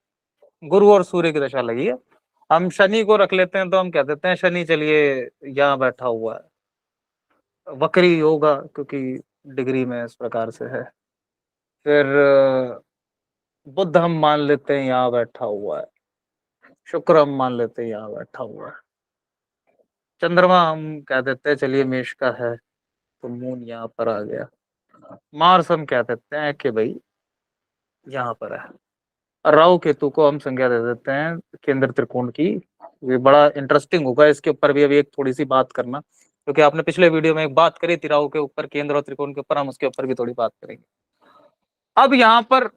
गुरु और सूर्य की दशा लगी है। हम शनि को रख लेते हैं, तो हम कह देते हैं शनि चलिए यहाँ बैठा हुआ है, वक्री होगा क्योंकि डिग्री में इस प्रकार से है। फिर बुध हम मान लेते हैं यहाँ बैठा हुआ है, शुक्र हम मान लेते हैं यहाँ बैठा हुआ है, चंद्रमा हम कह देते हैं चलिए मेष का है, तो मून यहाँ पर आ गया, मार्स हम कह देते हैं कि भाई यहाँ पर है। राहु केतु को हम संज्ञा दे देते हैं केंद्र त्रिकोण की। ये बड़ा इंटरेस्टिंग होगा, इसके ऊपर भी अभी एक थोड़ी सी बात करना, क्योंकि आपने पिछले वीडियो में एक बात करी थी राहु के ऊपर, केंद्र और त्रिकोण के ऊपर, हम उसके ऊपर भी थोड़ी बात करेंगे। अब यहाँ पर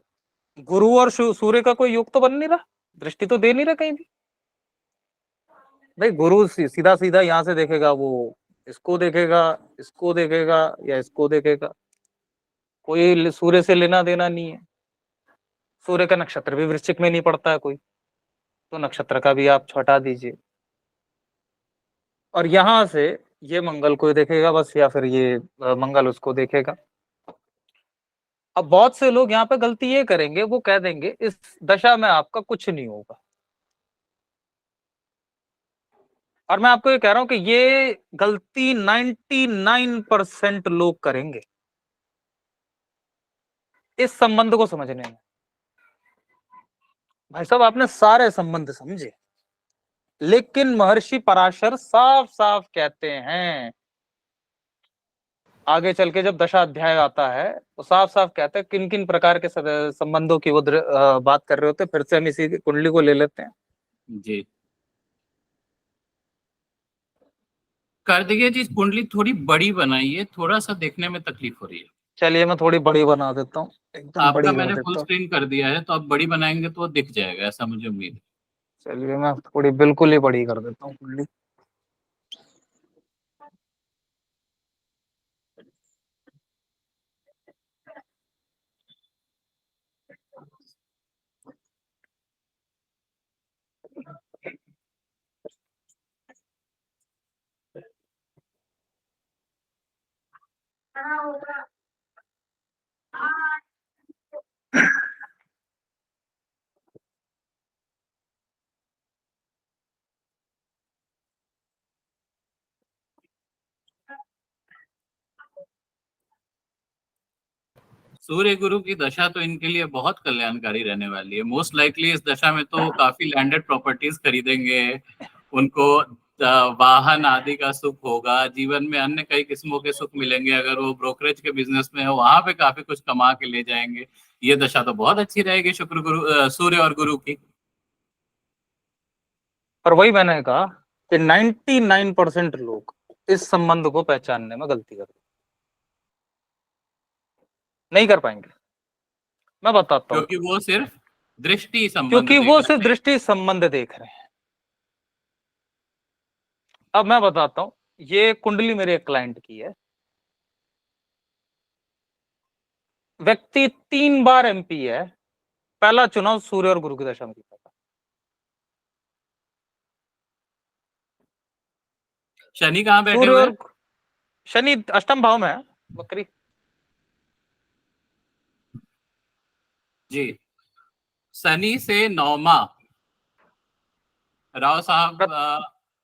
गुरु और सूर्य का कोई योग तो बन नहीं रहा, दृष्टि तो दे नहीं रहा कहीं भी। भाई गुरु सीधा सीधा यहाँ से देखेगा, वो इसको देखेगा, इसको देखेगा या इसको देखेगा, कोई सूर्य से लेना देना नहीं है। सूर्य का नक्षत्र भी वृश्चिक में नहीं पड़ता है कोई, तो नक्षत्र का भी आप हटा दीजिए। और यहां से ये मंगल को देखेगा बस, या फिर ये मंगल उसको देखेगा। अब बहुत से लोग यहाँ पे गलती ये करेंगे, वो कह देंगे इस दशा में आपका कुछ नहीं होगा। और मैं आपको ये कह रहा हूं कि ये गलती 99% लोग करेंगे इस संबंध को समझने में। भाई साहब आपने सारे संबंध समझे, लेकिन महर्षि पराशर साफ साफ कहते हैं, आगे चल के जब दशा अध्याय आता है तो साफ साफ कहते हैं किन किन प्रकार के संबंधों की वो बात कर रहे होते हैं। फिर से हम इसी कुंडली को ले लेते हैं जी। कार्तिकेय जी, कुंडली थोड़ी बड़ी बनाइए, थोड़ा सा देखने में तकलीफ हो रही है। चलिए मैं थोड़ी बड़ी बना देता हूँ, एकदम आपका बड़ी कर मैंने फुल देता हूँ। स्क्रीन कर दिया है, तो आप बड़ी बनाएंगे तो वो दिख जाएगा, ऐसा मुझे उम्मीद है। चलिए मैं थोड़ी बिल्कुल ही बड़ी कर देता हूँ कुंडली। सूर्य गुरु की दशा तो इनके लिए बहुत कल्याणकारी रहने वाली है। मोस्ट लाइकली इस दशा में तो काफी लैंडेड प्रॉपर्टीज खरीदेंगे, उनको वाहन आदि का सुख होगा, जीवन में अन्य कई किस्मों के सुख मिलेंगे। अगर वो ब्रोकरेज के बिजनेस में है, वहां पे काफी कुछ कमा के ले जाएंगे। ये दशा तो बहुत अच्छी रहेगी शुक्र गुरु सूर्य और गुरु की। पर वही मैंने कहा कि 99% लोग इस संबंध को पहचानने में गलती करते, नहीं कर पाएंगे। मैं बताता हूँ, क्योंकि वो सिर्फ दृष्टि संबंध क्योंकि देख वो रहे सिर्फ हैं। दृष्टि संबंध देख रहे हैं। अब मैं बताता हूँ, ये कुंडली मेरे एक क्लाइंट की है। व्यक्ति 3 बार एमपी है, पहला चुनाव सूर्य और गुरु की दशा में जीता था। शनि कहाँ बैठे सूर्य हुए और हैं? शनि अष्टम भाव में है, बकरी। जी। शनि से नौमा राव साहब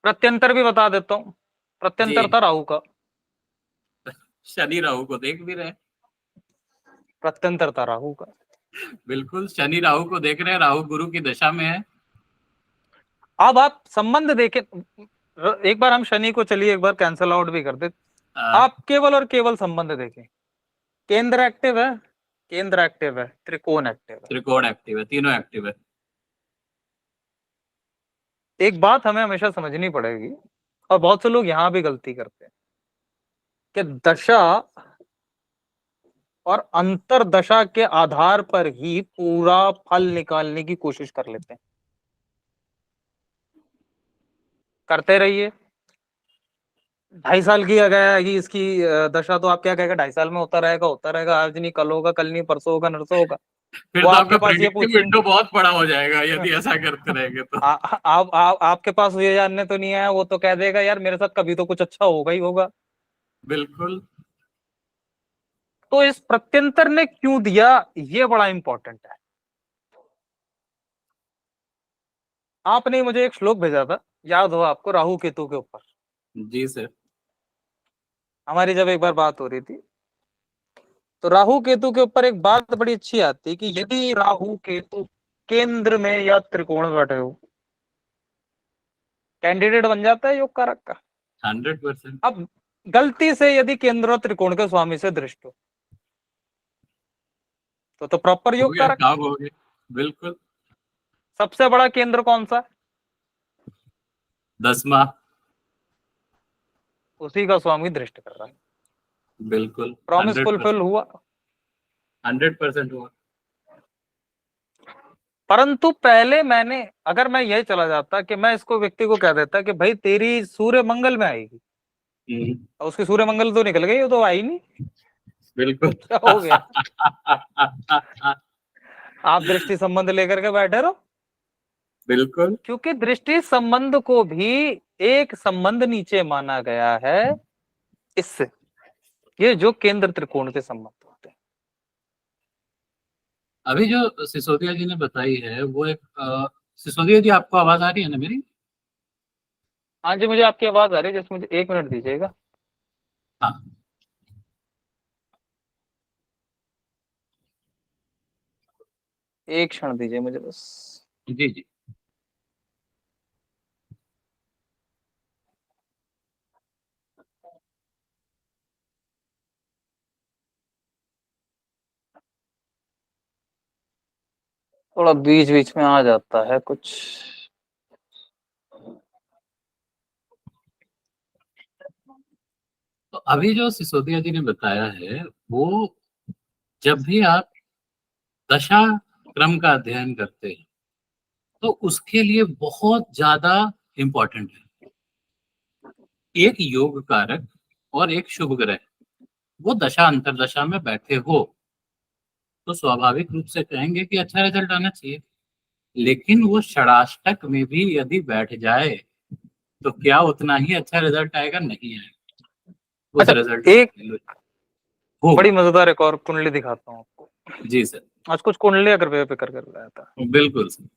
प्रत्यंतर भी बता देता हूँ, प्रत्यंतर जी, था राहु का, शनि राहु को देख भी रहे हैं। प्रत्यंतर था राहु का। बिल्कुल, शनि राहु को देख रहे हैं, राहु गुरु की दशा में है। अब आप संबंध देखें, एक बार हम शनि को चलिए एक बार कैंसल आउट भी कर दे। आप केवल और केवल संबंध देखें, केंद्र एक्टिव है, केंद्र एक्टिव है, त्रिकोण एक्टिव है। त्रिकोण एक्टिव है, तीनों एक्टिव है। एक बात हमें हमेशा समझनी पड़ेगी, और बहुत से लोग यहां भी गलती करते हैं कि दशा और अंतर दशा के आधार पर ही पूरा फल निकालने की कोशिश कर लेते हैं। करते रहिए, 2.5 साल की अगर इसकी दशा, तो आप क्या कहेगा 2.5 साल में होता रहेगा, होता रहेगा, आज नहीं कल होगा, कल नहीं परसों होगा, नरसों होगा। फिर वो तो आपके आपका पास ये प्रेडिक्टिव पूछेंगे, विंडो बहुत बड़ा हो जाएगा यदि ऐसा करते रहेंगे तो। आपके पास ये जानने तो नहीं आया, वो तो कह देगा यार मेरे साथ कभी तो कुछ अच्छा होगा ही होगा। बिल्कुल। तो इस प्रत्यंतर ने क्यों दिया, ये बड़ा इंपॉर्टेंट है। आपने मुझे एक श्लोक भेजा था, याद हो आपको, राहु केतु के ऊपर। जी सर। हमारी जब एक बार बात हो रही थी, तो राहु केतु के ऊपर एक बात बड़ी अच्छी आती है कि यदि राहु केतु केंद्र में या त्रिकोण में बैठे हो, कैंडिडेट बन जाता है योग कारक का। 100%। अब गलती से यदि केंद्र और त्रिकोण के स्वामी से दृष्ट हो, तो प्रॉपर हो योग गया, कारक। काम हो गया। बिल्कुल। सबसे बड़ा केंद्र कौन सा? 10वां। उसी का स्वामी दृष्ट कर रहा है। बिल्कुल। प्रॉमिस 100%। फुलफिल हुआ। 100% हुआ। परंतु पहले मैंने, अगर मैं यही चला जाता कि मैं इसको व्यक्ति को कह देता कि भाई तेरी सूर्य मंगल में आएगी, और उसकी सूर्य मंगल तो निकल गई, वो तो आई नहीं। बिल्कुल। क्या हो गया? आप दृष्टि संबंध लेकर के बैठे रहो। बिल्कुल। क्योंकि दृष्टि संबंध को भी एक संबंध नीचे माना गया है इससे, ये जो केंद्र त्रिकोण के संबंध होते हैं। अभी जो सिसोदिया जी ने बताई है वो एक सिसोदिया जी, आपको आवाज आ रही है ना मेरी? हाँ जी, मुझे आपकी आवाज आ रही है, जैसे मुझे 1 मिनट दीजिएगा। हाँ। एक क्षण दीजिए मुझे बस। जी जी। थोड़ा बीच बीच में आ जाता है कुछ। तो अभी जो सिसोदिया जी ने बताया है वो, जब भी आप दशा क्रम का अध्ययन करते हैं तो उसके लिए बहुत ज्यादा इंपॉर्टेंट है। एक योग कारक और एक शुभ ग्रह वो दशा अंतरदशा में बैठे हो तो स्वाभाविक रूप से कहेंगे कि अच्छा रिजल्ट आना चाहिए। लेकिन वो षडाष्टक में भी यदि बैठ जाए तो क्या उतना ही अच्छा रिजल्ट आएगा? नहीं आएगा। उस अच्छा, रिजल्ट एक होगा। बड़ी मजेदार एक और कुंडली दिखाता हूँ आपको। जी सर। आज कुछ कुंडली अगर पे कर लाया था। बिल्कुल सर।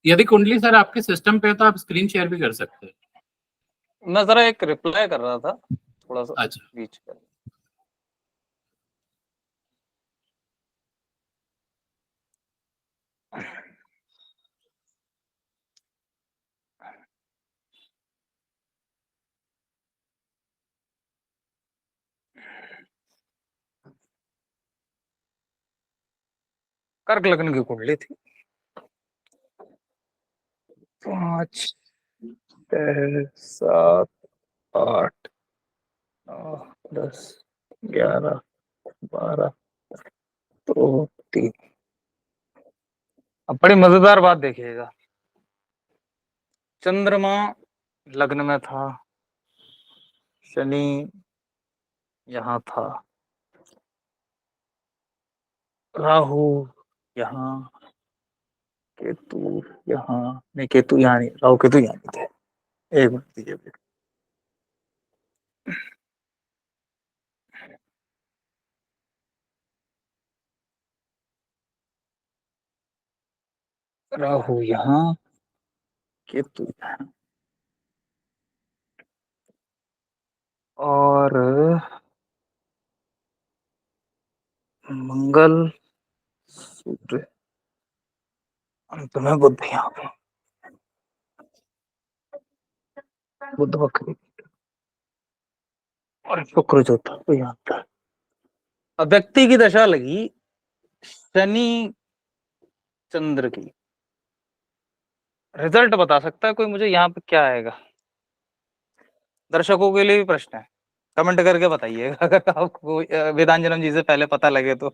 यदि कुंडली सर आपके सिस्टम पे है तो आप स्क्रीन शेयर भी कर सकते हैं। मैं जरा एक रिप्लाई कर रहा था, थोड़ा सा अच्छा। बीच का। कर्क लग्न की कुंडली थी। 5, 6, 7, 8, 9, 10, 11, 12, तो 3। अब बड़ी मजेदार बात देखिएगा। चंद्रमा लग्न में था, शनि यहाँ था, राहु यहाँ, केतु यहाँ नहीं, केतु यहाँ नहीं, राहु केतु यहाँ नहीं थे। एक मिनट दीजिए। राहु यहाँ, केतु यहाँ, और मंगल, सूर्य, अंत में बुध यहाँ पे। बुध वक्री और शुक्र जो था वो यहाँ था। अब व्यक्ति की दशा लगी शनि चंद्र की। रिजल्ट बता सकता है कोई मुझे यहाँ पे क्या आएगा? दर्शकों के लिए भी प्रश्न है, कमेंट करके बताइएगा अगर आपको वेदांजनम जी से पहले पता लगे तो।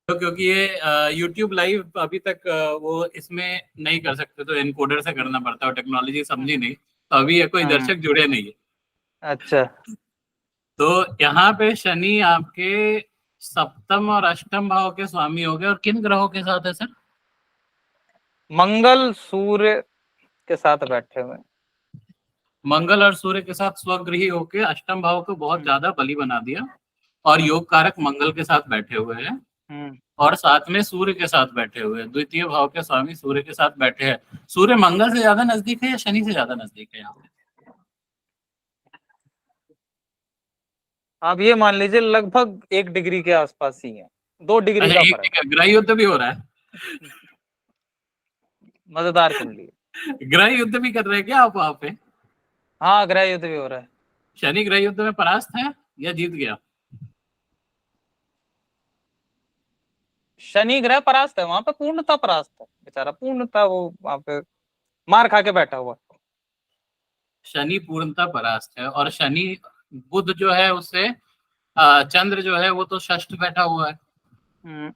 तो क्योंकि ये YouTube लाइव अभी तक वो इसमें नहीं कर सकते तो एनकोडर से करना पड़ता है, टेक्नोलॉजी समझी नहीं तो अभी ये कोई दर्शक जुड़े नहीं है। अच्छा, तो यहाँ पे शनि आपके सप्तम और अष्टम भाव के स्वामी हो गए, और किन ग्रहों के साथ है सर? मंगल सूर्य के साथ बैठे हुए। मंगल और सूर्य के साथ स्वगृही होके अष्टम भाव को बहुत ज्यादा बली बना दिया, और योग कारक मंगल के साथ बैठे हुए हैं, और साथ में सूर्य के साथ बैठे हुए हैं। द्वितीय भाव के स्वामी सूर्य के साथ बैठे हैं। सूर्य मंगल से ज्यादा नजदीक है या शनि से ज्यादा नजदीक है यहाँ पे? आप ये मान लीजिए लगभग 1 डिग्री के आसपास ही है, 2 डिग्री अच्छा, का एक फर्क। ग्रह युद्ध भी हो रहा है? मजेदार कुंडली है। ग्रह युद्ध भी कर रहे हैं क्या आप वहां पे? हाँ, गृह युद्ध भी हो रहा है। शनि ग्रह युद्ध में परास्त है या जीत गया? शनि ग्रह परास्त है, वहां पे पूर्णता परास्त है, बेचारा पूर्णता वो वहां पे मार खा के बैठा हुआ है। शनि पूर्णतः परास्त है, और शनि, बुध जो है उससे चंद्र जो है वो तो षष्ठ बैठा हुआ है। हम्म।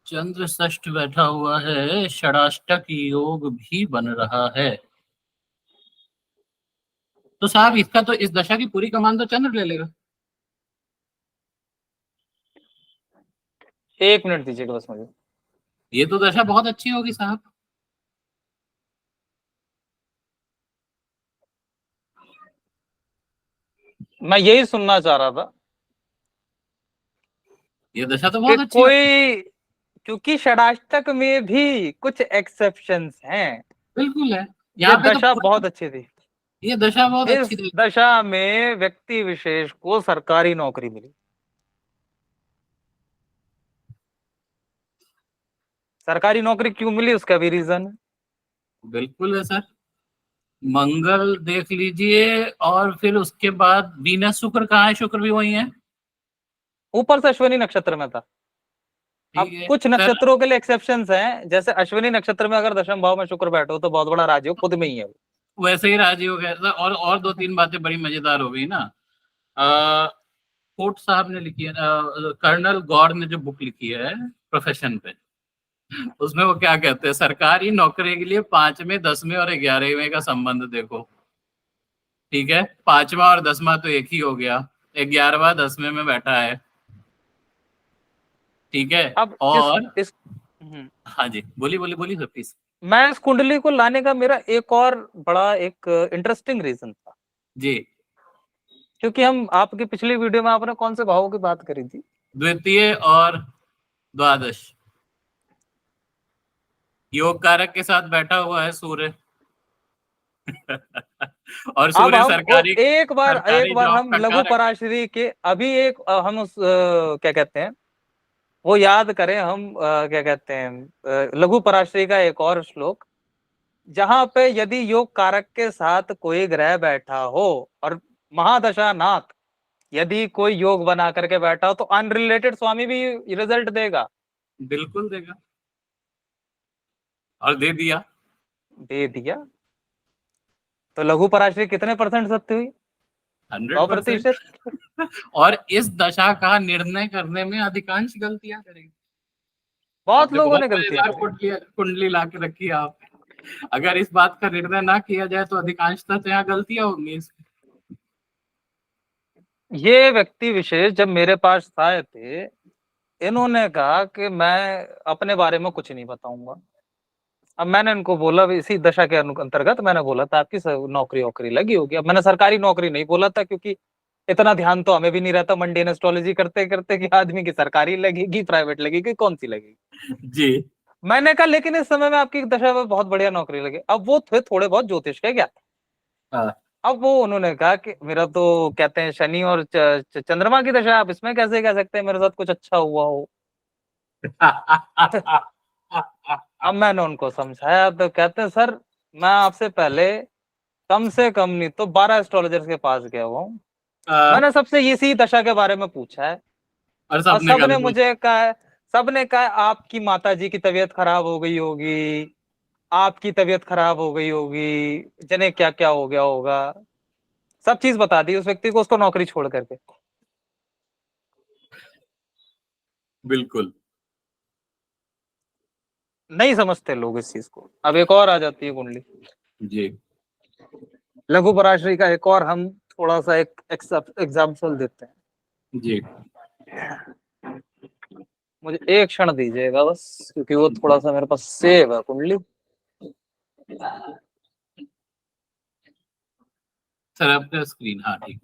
चंद्र षष्ठ बैठा हुआ है, षडाष्टक योग भी बन रहा है। तो साहब इसका तो, इस दशा की पूरी कमान तो चंद्र ले लेगा। 1 मिनट दीजिएगा बस मुझे। ये तो दशा बहुत अच्छी होगी साहब। मैं यही सुनना चाह रहा था ये दशा तो कि बहुत अच्छी होगी। कोई, क्योंकि षडाष्टक में भी कुछ एक्सेप्शंस हैं। बिल्कुल है। ये यहाँ पे तो दशा बहुत अच्छी थी। ये दशा बहुत अच्छी इस थी। दशा में व्यक्ति विशेष को सरकारी नौकरी मिली। सरकारी नौकरी क्यों मिली उसका भी रीजन है। बिल्कुल है सर। मंगल देख लीजिए, और फिर उसके बाद वीनस, शुक्र कहाँ है? शुक्र भी वही है। ऊपर से अश्विनी नक्षत्र में था। ठीक अब है कुछ सर। नक्षत्रों के लिए एक्सेप्शंस हैं, जैसे अश्विनी नक्षत्र में अगर दशम भाव में शुक्र बैठो तो बहुत बड़ा राजयोग खुद में ही है वो। वैसे ही राजीव है सर। और दो तीन बातें बड़ी मजेदार हो गई ना। कोट साहब ने लिखी है, कर्नल गौर ने जो बुक लिखी है प्रोफेशन पे, उसमें वो क्या कहते हैं, सरकारी नौकरी के लिए 5वें 10वें और 11वें का संबंध देखो। ठीक है, 5वां और 10वां तो एक ही हो गया, 11वां 10वें में बैठा है। ठीक है। अब और इस हम्म, हाँ जी, बोलिए बोलिए बोलिए सर प्लीज। मैं इस कुंडली को लाने का मेरा एक और बड़ा एक इंटरेस्टिंग रीजन था। जी। क्योंकि हम आपकी पिछली वीडियो में आपने कौन से भावों की बात करी थी। द्वितीय और द्वादश योग कारक के साथ बैठा हुआ है सूर्य। और अब सूर्य हम सरकारी एक सरकारी बार जॉब हम का लघु कारक है। पराशरी के अभी एक हम उस क्या कहते हैं वो याद करें हम क्या कहते हैं लघु पराशरी का एक और श्लोक, जहां पे यदि योग कारक के साथ कोई ग्रह बैठा हो और महादशा नाथ यदि कोई योग बना करके बैठा हो तो अनरिलेटेड स्वामी भी रिजल्ट देगा। बिल्कुल देगा। और दे दिया। दे दिया। तो लघु पराशरी कितने परसेंट सत्य हुई? 100%। 100%। और इस दशा का निर्णय करने में अधिकांश गलतियां करेगी। बहुत आपने लोगों बहुत ने गलतियां मजेदार करी। कुंडली कुंडली ला के रखी है आप। अगर इस बात का निर्णय ना किया जाए तो अधिकांशतः तो यहाँ गलतियां होंगी। ये व्यक्ति विशेष जब मेरे पास आए थे, इन्होंने कहा कि मैं अपने बारे में कुछ नहीं बताऊंगा। अब मैंने इनको बोला भी इसी दशा के अंतर्गत मैंने बोला था आपकी नौकरी वोकरी लगी होगी। अब मैंने सरकारी नौकरी नहीं बोला था क्योंकि इतना ध्यान तो हमें भी नहीं रहता मंडेन एस्ट्रोलॉजी करते करते कि आदमी की सरकारी लगेगी प्राइवेट लगेगी कौन सी लगेगी। जी। मैंने कहा लेकिन इस समय में आपकी दशा में बहुत बढ़िया नौकरी लगे। अब वो थे थोड़े बहुत ज्योतिष के क्या। हाँ। अब वो उन्होंने कहा कि मेरा तो कहते हैं शनि और चंद्रमा की दशा, आप इसमें कैसे कह सकते हैं मेरे साथ कुछ अच्छा हुआ हो। अब मैंने उनको समझाया तो कहते हैं सर मैं आपसे पहले कम से कम नहीं तो 12 एस्ट्रोलॉजर्स के पास गया हुआ हूँ। मैंने सबसे इसी दशा के बारे में पूछा है और और सबने सबने गलत। मुझे कहा है, सबने कहा है, आपकी माता जी की तबीयत खराब हो गई होगी, आपकी तबीयत खराब हो गई होगी, जने क्या क्या हो गया होगा। सब चीज बता दी उस व्यक्ति को उसको नौकरी छोड़ करके। बिल्कुल। नहीं समझते लोग इस चीज को। अब एक और आ जाती है कुंडली जी। लघु पराशरी का, एक और हम थोड़ा सा एक एग्जाम्पल देते जी हैं। मुझे एक क्षण दीजिएगा बस क्योंकि वो थोड़ा सा मेरे पास सेव है कुंडली। सर आपका स्क्रीन, हाँ ठीक।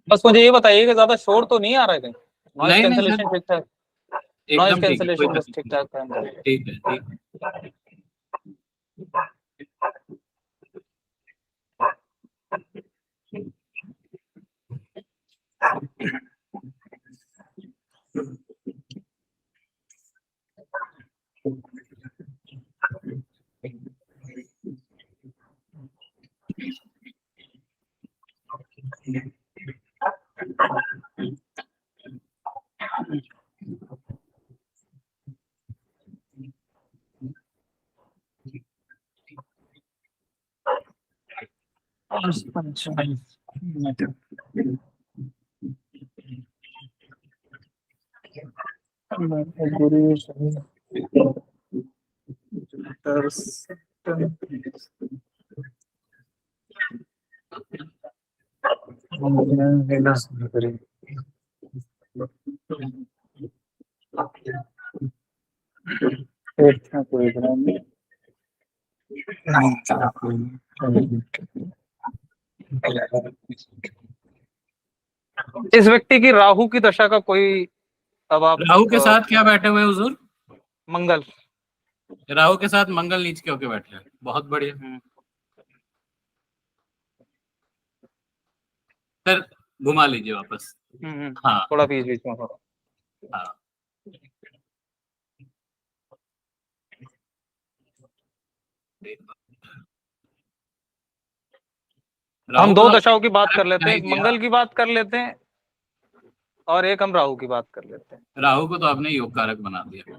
बस मुझे ये बताइए कि ज्यादा शोर तो नहीं आ रहा है कहीं? नॉइज नहीं नहीं कैंसलेशन सर, ठीक ठाक? नॉइज एकदम ठीक है, कोई कैंसलेशन बस ठीक तकलीफ ठाक नहीं। काम कर रहा है। ठीक है, ठीक है। इस व्यक्ति की राहु की दशा का कोई, अब आप राहु के साथ क्या बैठे हुए हैं हुजूर? मंगल। राहु के साथ मंगल नीच के होके बैठे हैं, बहुत बढ़िया सर। घुमा लीजिए वापस। हाँ थोड़ा बीच बीच में थोड़ा। हाँ। हम राहु को दो तो आपने दशाओं की बात कर बता लेते हैं, ही एक दिया। मंगल की बात कर लेते हैं और एक हम राहु की बात कर लेते हैं। राहु को तो आपने योग कारक बना दिया,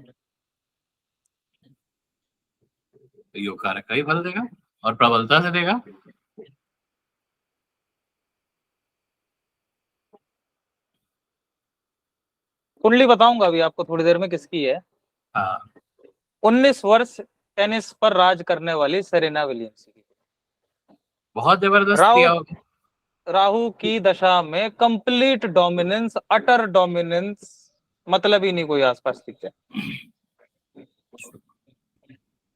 तो योग कारक का ही फल देगा और प्रबलता से देगा। कुंडली बताऊंगा अभी आपको थोड़ी देर में किसकी है। हाँ 19 वर्ष टेनिस पर राज करने वाली सेरेना विलियम्स की। बहुत जबरदस्त राहु, दिया होगा। राहु की दशा में कंप्लीट डोमिनेंस, अटर डोमिनेंस, मतलब ही नहीं कोई आसपास दिखता है।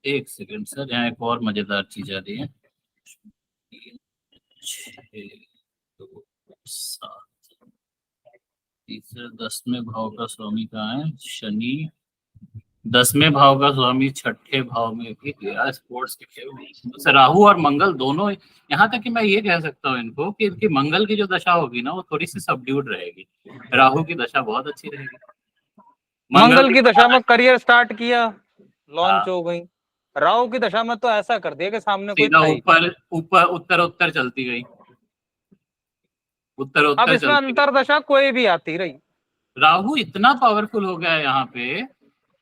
एक सेकंड सर, यहाँ एक और मजेदार चीज आ रही है। 6, 2, 7, तीसरे 10वें भाव का स्वामी कहाँ है? शनि 10वें भाव का स्वामी 6ठे भाव में भी गया, स्पोर्ट्स के खेल। तो राहु और मंगल दोनों, यहाँ तक कि मैं ये कह सकता हूँ इनको कि इनकी मंगल की जो दशा होगी ना, वो थोड़ी सी सबड्यूड रहेगी। राहु की दशा बहुत अच्छी रहेगी। मंगल की की दशा में बात, करियर स्टार्ट किया, लॉन्च हाँ, हो गई। राहु की दशा में तो ऐसा कर दिया कि सामने कोई सीधा था ही। ऊपर ऊपर उत्तर उत्तर चलती गई, उत्तर अब उत्तर इसमें चलती गई। अंतरदशा कोई भी आती रही। राहु इतना पावरफुल हो गया है यहाँ पे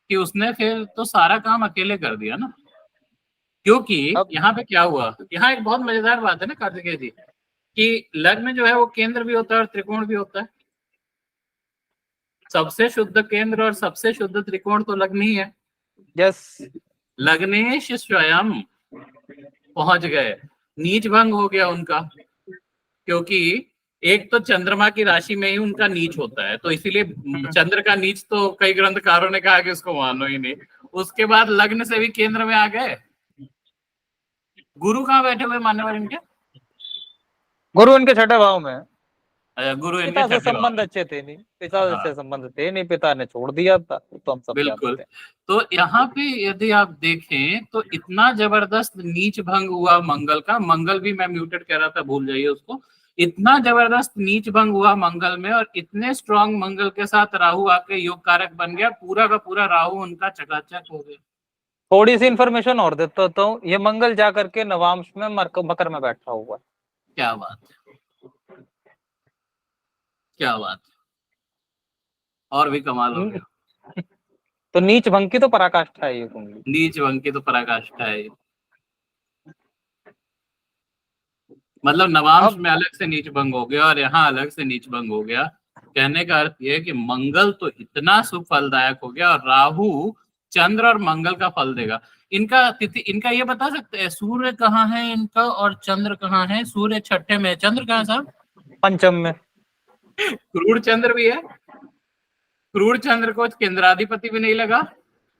कि उसने फिर तो सारा काम अकेले कर दिया ना। क्योंकि अब यहाँ पे क्या हुआ, यहाँ एक बहुत मजेदार बात है ना कार्तिकेय जी, कि लग्न जो है वो केंद्र भी होता है और त्रिकोण भी होता है। सबसे शुद्ध केंद्र और सबसे शुद्ध त्रिकोण तो लग्न ही है। यस, लग्नेश स्वयं पहुंच गए, नीच भंग हो गया उनका। क्योंकि एक तो चंद्रमा की राशि में ही उनका नीच होता है, तो इसीलिए चंद्र का नीच तो कई ग्रंथकारों ने कहा कि उसको मानो ही नहीं। उसके बाद लग्न से भी केंद्र में आ गए। गुरु कहाँ बैठे हुए मान्यवर इनके? गुरु उनके छठे भाव में है। गुरु इनके पिता से छठे भाव संबंध में। अच्छे थे नहीं, पिता हाँ से संबंध थे नहीं, पिता ने छोड़ दिया था, तो हम सब बिल्कुल। जानते हैं। तो यहाँ पे यदि आप देखें तो इतना जबरदस्त नीच भंग हुआ मंगल का। मंगल भी मैं म्यूटेड कह रहा था, भूल जाइए उसको। इतना जबरदस्त नीच भंग हुआ मंगल में, और इतने स्ट्रांग मंगल के साथ राहु आके योग कारक बन गया। पूरा का पूरा राहु उनका चकाचक हो गया। थोड़ी सी इंफॉर्मेशन और देता तो ये मंगल जा करके नवांश में मकर में बैठा हुआ है। क्या बात है, क्या बात है, और भी कमाल हो गया। तो नीच भंग की तो पराकाष्ठा है ये कुंडली। नीच भंग की तो पराकाष्ठा है। मतलब नवांश अब में अलग से नीच भंग हो गया और यहाँ अलग से नीच भंग हो गया। कहने का अर्थ यह है कि मंगल तो इतना सुफलदायक हो गया, और राहु चंद्र और मंगल का फल देगा। इनका तिथि, इनका ये बता सकते हैं सूर्य कहाँ है इनका और चंद्र कहाँ है? सूर्य 6ठे में, चंद्र कहाँ है साहब? पंचम में। क्रूर चंद्र भी है। क्रूर चंद्र को केंद्राधिपति भी नहीं लगा,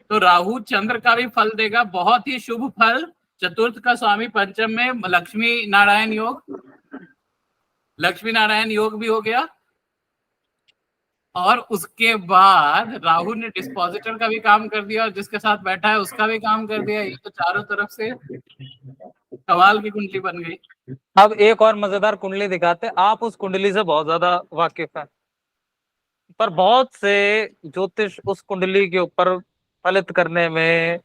तो राहु चंद्र का भी फल देगा, बहुत ही शुभ फल। चतुर्थ का स्वामी पंचम में, लक्ष्मी नारायण योग। लक्ष्मी नारायण योग भी हो गया, और उसके बाद राहु ने डिस्पोजिटर का भी काम कर दिया, और जिसके साथ बैठा है उसका भी काम कर दिया। ये तो चारों तरफ से कमाल की कुंडली बन गई। अब एक और मजेदार कुंडली दिखाते हैं, आप उस कुंडली से बहुत ज्यादा वाकिफ हैं, पर बहुत से ज्योतिष उस कुंडली के ऊपर फलित करने में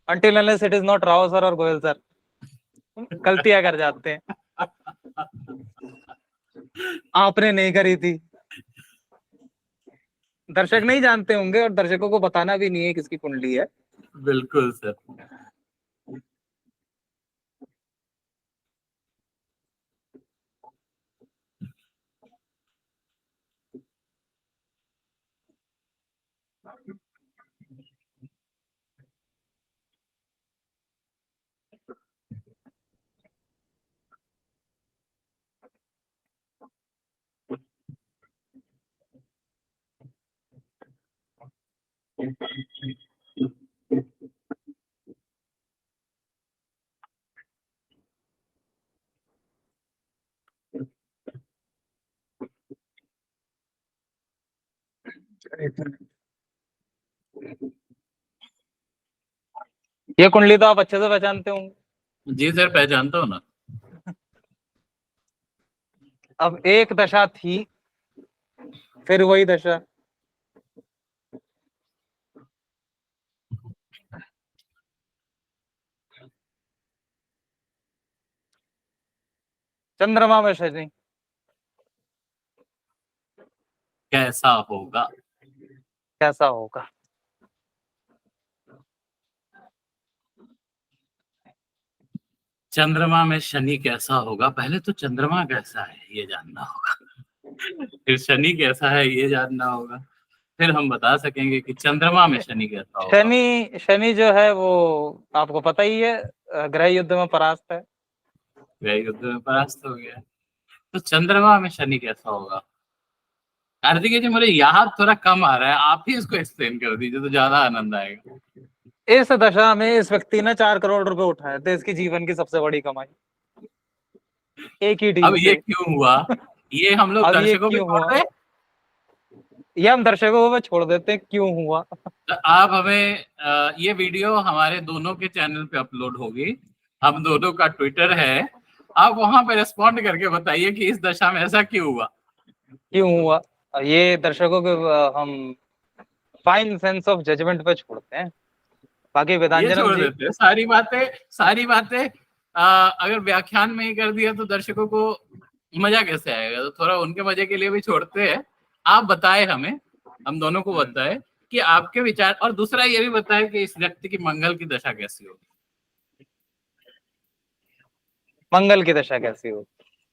until unless it is not Rao sir और गोयल सर गलतियां कर जाते हैं। आपने नहीं करी थी, दर्शक नहीं जानते होंगे, और दर्शकों को बताना भी नहीं है किसकी कुंडली है। बिल्कुल सर। ये कुंडली तो आप अच्छे से पहचानते होंगे। जी सर, पहचानता हूँ ना। अब एक दशा थी, फिर वही दशा। चंद्रमा में शनि कैसा होगा? कैसा होगा? चंद्रमा में शनि कैसा होगा? पहले तो चंद्रमा कैसा है ये जानना होगा, फिर शनि कैसा है ये जानना होगा, फिर हम बता सकेंगे कि चंद्रमा में शनि कैसा होगा। शनि जो है वो आपको पता ही है, ग्रह युद्ध में परास्त है। वह युद्ध में परास्त हो गया। तो चंद्रमा में शनि कैसा होगा? कार्तिकेय जी, मुझे याद थोड़ा कम आ रहा है, आप ही इसको एक्सप्लेन कर दीजिए तो ज्यादा आनंद आएगा। इस दशा में इस व्यक्ति ने 4 करोड़ रुपए उठाए थे, इसकी जीवन की सबसे बड़ी कमाई, एक ही अब डील ये से। क्यों हुआ? ये हम लोग अब ये दर्शकों पे क्यों छोड़ हुआ, दें? ये हम दर्शकों को छोड़ देते हैं, क्यों हुआ। तो आप हमें ये वीडियो हमारे दोनों के चैनल पे अपलोड होगी, हम दोनों का ट्विटर है, आप वहां पे रिस्पॉन्ड करके बताइए कि इस दशा में ऐसा क्यों हुआ। क्यों हुआ, ये दर्शकों को हम फाइन सेंस ऑफ जजमेंट पे छोड़ते हैं। बाकी ये वेदांजनम छोड़ जी, देते हैं सारी बातें। अगर व्याख्यान में ही कर दिया तो दर्शकों को मजा कैसे आएगा? तो थोड़ा उनके मजे के लिए भी छोड़ते हैं। आप बताएं हमें, हम दोनों को बताएं कि आपके विचार, और दूसरा ये भी बताएं कि इस व्यक्ति की मंगल की दशा कैसी होगी। मंगल की दशा कैसी हो?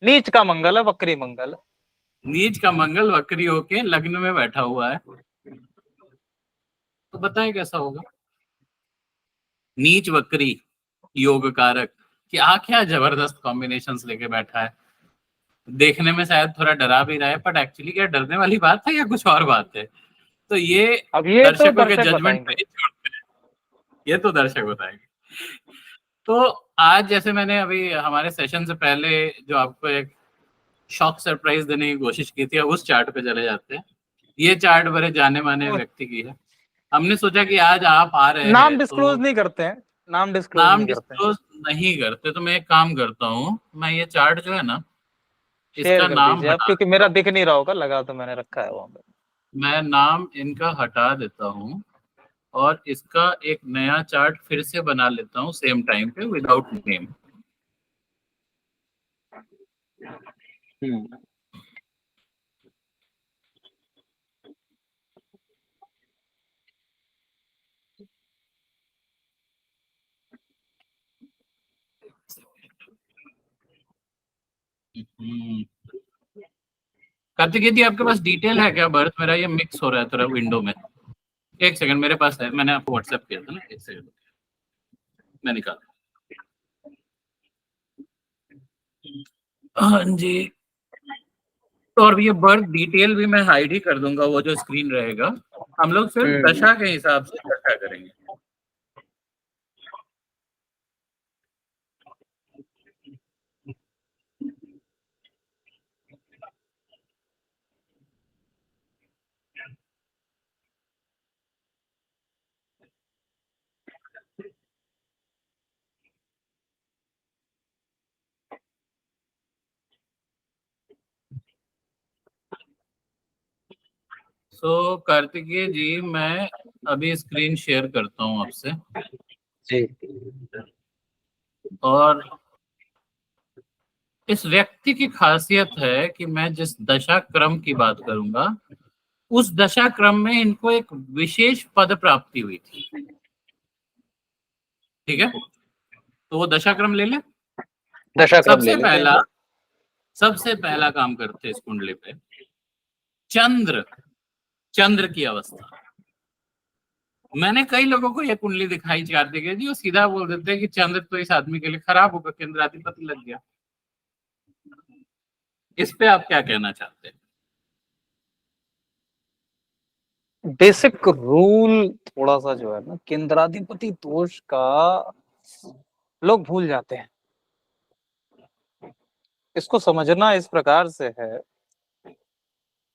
नीच का मंगल है, वक्री मंगल। नीच का मंगल वक्री होके लग्न में बैठा हुआ है, तो बताएं कैसा होगा। नीच वक्री योग कारक, क्या जबरदस्त कॉम्बिनेशंस लेके बैठा है। देखने में शायद थोड़ा डरा भी रहा है, बट एक्चुअली क्या डरने वाली बात है या कुछ और बात है? तो ये अब ये तो दर्शकों के दर्शक जजमेंट पे बताएंगे। ही छोड़ते हैं, ये तो दर्शक बताएंगे। तो आज जैसे मैंने अभी हमारे सेशन से पहले जो आपको एक शॉक सरप्राइज देने की कोशिश की थी, अब उस चार्ट पे चले जाते हैं। ये चार्ट बड़े जाने माने व्यक्ति की है। हमने सोचा कि आज आप आ रहे नाम हैं डिस्क्लोज तो नहीं करते हैं, नाम डिस्क्लोज नाम नहीं करते हैं। डिस्क्लोज नहीं करते, तो मैं एक काम करता हूँ, मैं ये चार्ट जो है ना, शेयर इसका कर नाम दीजिए आप, हटा क्योंकि देता मेरा हूँ। दिख नहीं रहा होगा, लगा तो मैंने रखा है वहां पे। मैं नाम इनका हटा देता हूँ और इसका एक नया चार्ट फिर से बना लेता हूँ सेम टाइम पे विदाउट नेम। कार्तिकेय जी, आपके पास डिटेल है क्या बर्थ? मेरा ये मिक्स हो रहा है थोड़ा विंडो में। एक सेकंड, मेरे पास है, मैंने आपको व्हाट्सएप किया था ना, एक सेकंड मैं निकाल। हाँ जी। और ये बर्थ डिटेल भी मैं हाइड ही कर दूंगा, वो जो स्क्रीन रहेगा। हम लोग सिर्फ दशा के हिसाब से चर्चा करेंगे। सो कार्तिकेय जी, मैं अभी स्क्रीन शेयर करता हूँ आपसे। जी। और इस व्यक्ति की खासियत है कि मैं जिस दशा क्रम की बात करूंगा, उस दशा क्रम में इनको एक विशेष पद प्राप्ति हुई थी। ठीक है, तो वो दशा क्रम ले लें। दशाक्रम ले सबसे लेते हैं। पहला सबसे पहला काम करते हैं इस कुंडली पे, चंद्र चंद्र की अवस्था। मैंने कई लोगों को यह कुंडली दिखाई कार्तिकेय जी, वो सीधा बोल देते हैं कि चंद्र तो इस आदमी के लिए खराब होगा, केंद्राधिपति लग गया। इस पे आप क्या कहना चाहते हैं? बेसिक रूल थोड़ा सा जो है ना, केंद्राधिपति दोष का लोग भूल जाते हैं। इसको समझना इस प्रकार से है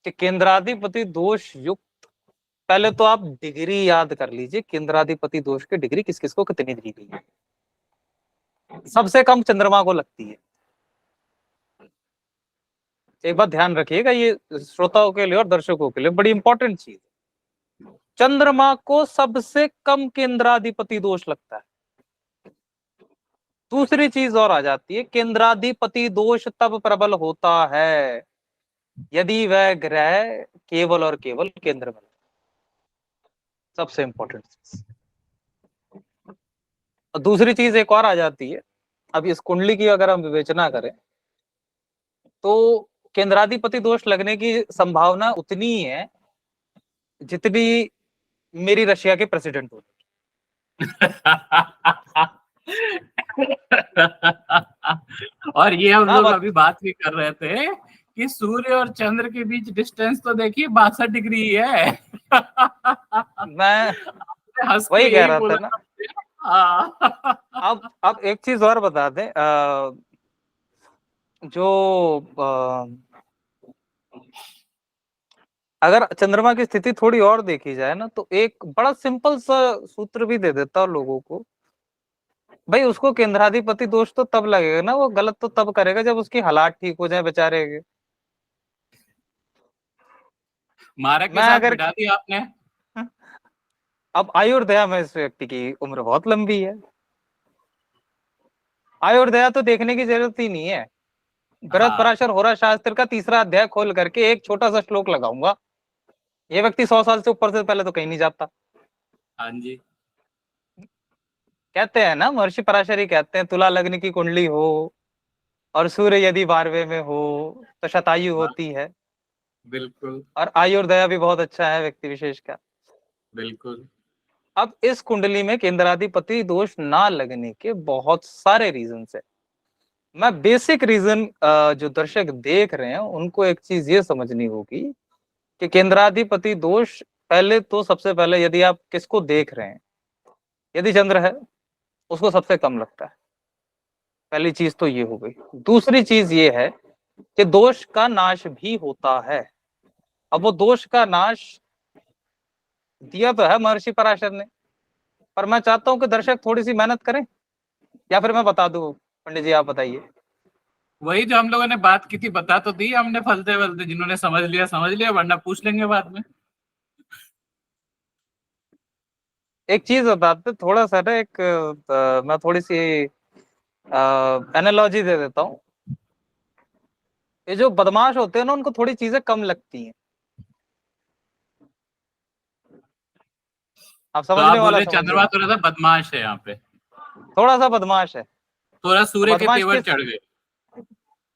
कि केंद्राधिपति दोष युक्त, पहले तो आप डिग्री याद कर लीजिए, केंद्राधिपति दोष की डिग्री किस किस को कितनी दी गई है। सबसे कम चंद्रमा को लगती है। एक बात ध्यान रखिएगा, ये श्रोताओं के लिए और दर्शकों के लिए बड़ी इंपॉर्टेंट चीज। चंद्रमा को सबसे कम केंद्राधिपति दोष लगता है। दूसरी चीज और आ जाती है, केंद्राधिपति दोष तब प्रबल होता है यदि वह ग्रह केवल और केवल केंद्र में। सबसे इंपॉर्टेंट चीज। दूसरी चीज एक और आ जाती है, अब इस कुंडली की अगर हम विवेचना करें तो केंद्राधिपति दोष लगने की संभावना उतनी ही है जितनी मेरी रशिया के प्रेसिडेंट होते। और ये हम हाँ लोग बात। अभी बात भी कर रहे थे कि सूर्य और चंद्र के बीच डिस्टेंस तो देखिए 62 डिग्री है। मैं हंस के वही कह यही रहा था बोला ना। था मुझे। हाँ। अब एक चीज और बता दें, जो अगर चंद्रमा की स्थिति थोड़ी और देखी जाए ना, तो एक बड़ा सिंपल सा सूत्र भी दे देता हूं लोगों को। भाई उसको केंद्राधिपति दोष तो तब लगेगा ना, वो गलत तो तब करेगा जब उसकी हालात ठीक हो जाए बेचारे के। मारक के मैं साथ अगर बिठा दिया आपने। अब आयुर्दया में इस व्यक्ति की उम्र बहुत लंबी है, आयुर्दया तो देखने की जरूरत ही नहीं है। भरत हाँ। पराशर होरा शास्त्र का तीसरा अध्याय खोल करके एक छोटा सा श्लोक लगाऊंगा, ये व्यक्ति 100 साल से ऊपर से पहले तो कहीं नहीं जाता। हाँ जी। कहते हैं ना, महर्षि पराशर ही कहते हैं, तुला लग्न की कुंडली हो और सूर्य यदि 12वें में हो तो शतायु हाँ, होती है। बिल्कुल और आयुर्दया भी बहुत अच्छा है व्यक्ति विशेष का। बिल्कुल। अब इस कुंडली में केंद्राधिपति दोष ना लगने के बहुत सारे रीजन है। मैं बेसिक रीजन जो दर्शक देख रहे हैं उनको एक चीज ये समझनी होगी कि केंद्राधिपति दोष, पहले तो सबसे पहले यदि आप किसको देख रहे हैं, यदि चंद्र है उसको सबसे कम लगता है। पहली चीज तो ये हो गई। दूसरी चीज ये है कि दोष का नाश भी होता है। अब वो दोष का नाश दिया तो है महर्षि पराशर ने, पर मैं चाहता हूं कि दर्शक थोड़ी सी मेहनत करें, या फिर मैं बता दूं। पंडित जी आप बताइए। वही जो हम लोगों ने बात की थी बता तो दी हमने, फलते फलते जिन्होंने समझ लिया, वरना पूछ लेंगे बाद में। एक चीज बताते थोड़ा सा ना, एक मैं थोड़ी सी एनालॉजी दे देता हूँ। ये जो बदमाश होते हैं ना, उनको थोड़ी चीजें कम लगती हैं। आप तो आप समझने बोल वाला रहे समझिए। चंद्रमा थोड़ा सा बदमाश है यहाँ पे, थोड़ा सा बदमाश है। थोड़ा और सूर्य के बदमाश तेवर किस चढ़ गए।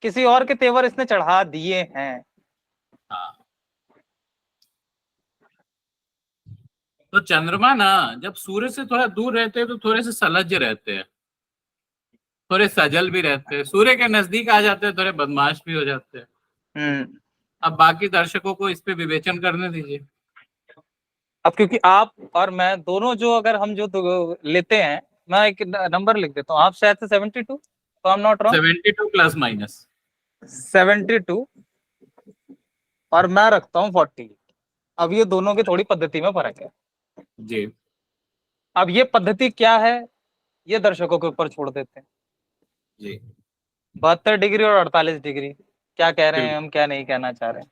किसी और के तेवर इसने चढ़ा दिए हैं। हाँ। तो चंद्रमा ना जब सूर्य से थोड़ा दूर रहते हैं तो थोड़े से सलज रहते हैं, थोड़े सजल भी रहते हैं। सूर्य के नजदीक आ जाते हैं थोड़े बदमाश भी हो जाते हैं। हम्म। अब बाकी दर्शकों को इस पे विवेचन करने दीजिए। अब क्योंकि आप और मैं दोनों जो, अगर हम जो लेते हैं, मैं एक नंबर लिख देता हूँ। आप शायद से 72, तो I am not wrong. 72 plus minus. 72 और मैं रखता हूँ 40। अब ये दोनों की थोड़ी पद्धति में फर्क है। जी अब ये पद्धति क्या है, ये दर्शकों के ऊपर छोड़ देते हैं। जी 72 डिग्री और 48 डिग्री, क्या कह रहे हैं बिल्कुल। हम, क्या नहीं कहना चाह रहे हैं।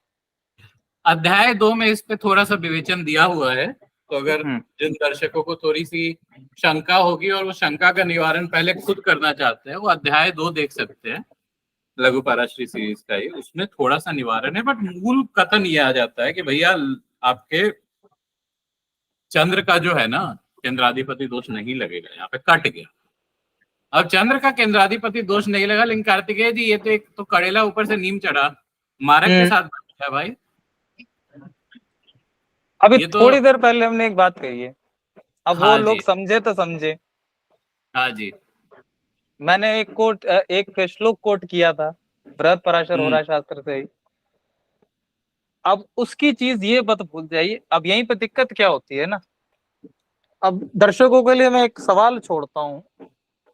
अध्याय 2 में इस पे थोड़ा सा विवेचन दिया हुआ है, तो अगर हम्म। जिन दर्शकों को थोड़ी सी शंका होगी और वो शंका का निवारण पहले खुद करना चाहते हैं, वो अध्याय 2 देख सकते हैं लघु पराश्री सीरीज का ही, उसमें थोड़ा सा निवारण है। बट मूल कथन ये आ जाता है कि भैया आपके चंद्र का जो है ना केंद्राधिपति दोष नहीं लगेगा, यहाँ पे कट गया। अब चंद्र का केंद्राधिपति दोष नहीं लगा, लेकिन कार्तिकेय जी ये तो एक तो कड़ेला ऊपर से नीम चढ़ा, मारक के साथ बैठा है भाई। अभी ये तो थोड़ी देर पहले हमने एक बात कही है, अब वो हाँ लोग जी, समझे तो समझे। हाँ जी। मैंने एक श्लोक कोट किया था बृहद पराशर होरा शास्त्र से ही। अब उसकी चीज ये मत भूल जाइए। अब यहीं पे दिक्कत क्या होती है ना, अब दर्शकों के लिए मैं एक सवाल छोड़ता हूं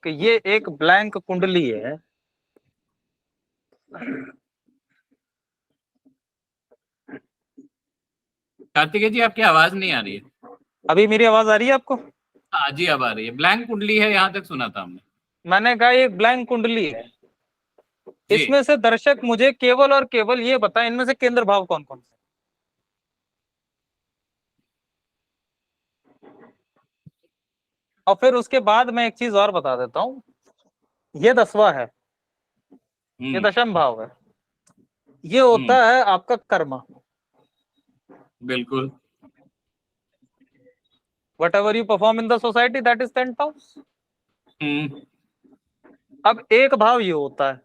कि ये एक ब्लैंक कुंडली है। कार्तिकेय जी आपकी आवाज नहीं आ रही है। अभी मेरी आवाज आ रही है आपको? हाँ जी अब आ रही है। ब्लैंक कुंडली है, यहाँ तक सुना था हमने। मैंने कहा ये एक ब्लैंक कुंडली है। जी इसमें से दर्शक मुझे केवल और केवल ये बताएं, इनमें से केंद्र भाव कौन कौन से? और फिर उसके बाद मैं एक चीज और बता देता हूं, ये 10वां है, ये हम्म 10म भाव है। ये होता हम्म है आपका कर्म। बिल्कुल। Whatever you perform in the society that is 10th house. Hmm अब एक भाव ये होता है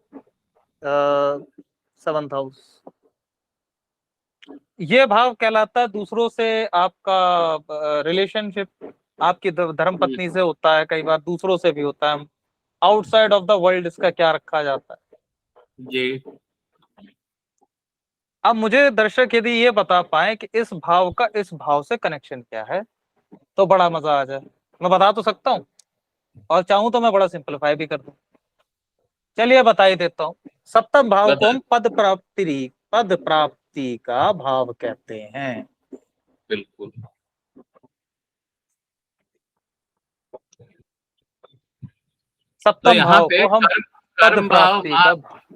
7th हाउस। ये भाव कहलाता है दूसरों से आपका रिलेशनशिप, आपकी धर्म पत्नी से होता है, कई बार दूसरों से भी होता है। आउटसाइड ऑफ द वर्ल्ड इसका क्या रखा जाता है। जी अब मुझे दर्शक यदि ये बता पाए कि इस भाव का इस भाव से कनेक्शन क्या है, तो बड़ा मजा आ जाए। मैं बता तो सकता हूँ, और चाहूं तो मैं बड़ा सिंपलीफाई भी कर दूं। चलिए बता ही देता हूँ। 7th भाव को बता। हम पद प्राप्ति का भाव कहते हैं। बिल्कुल। 7th तो यहाँ भाव पे को हम कर्म पद कर्म भाव प्राप्ति का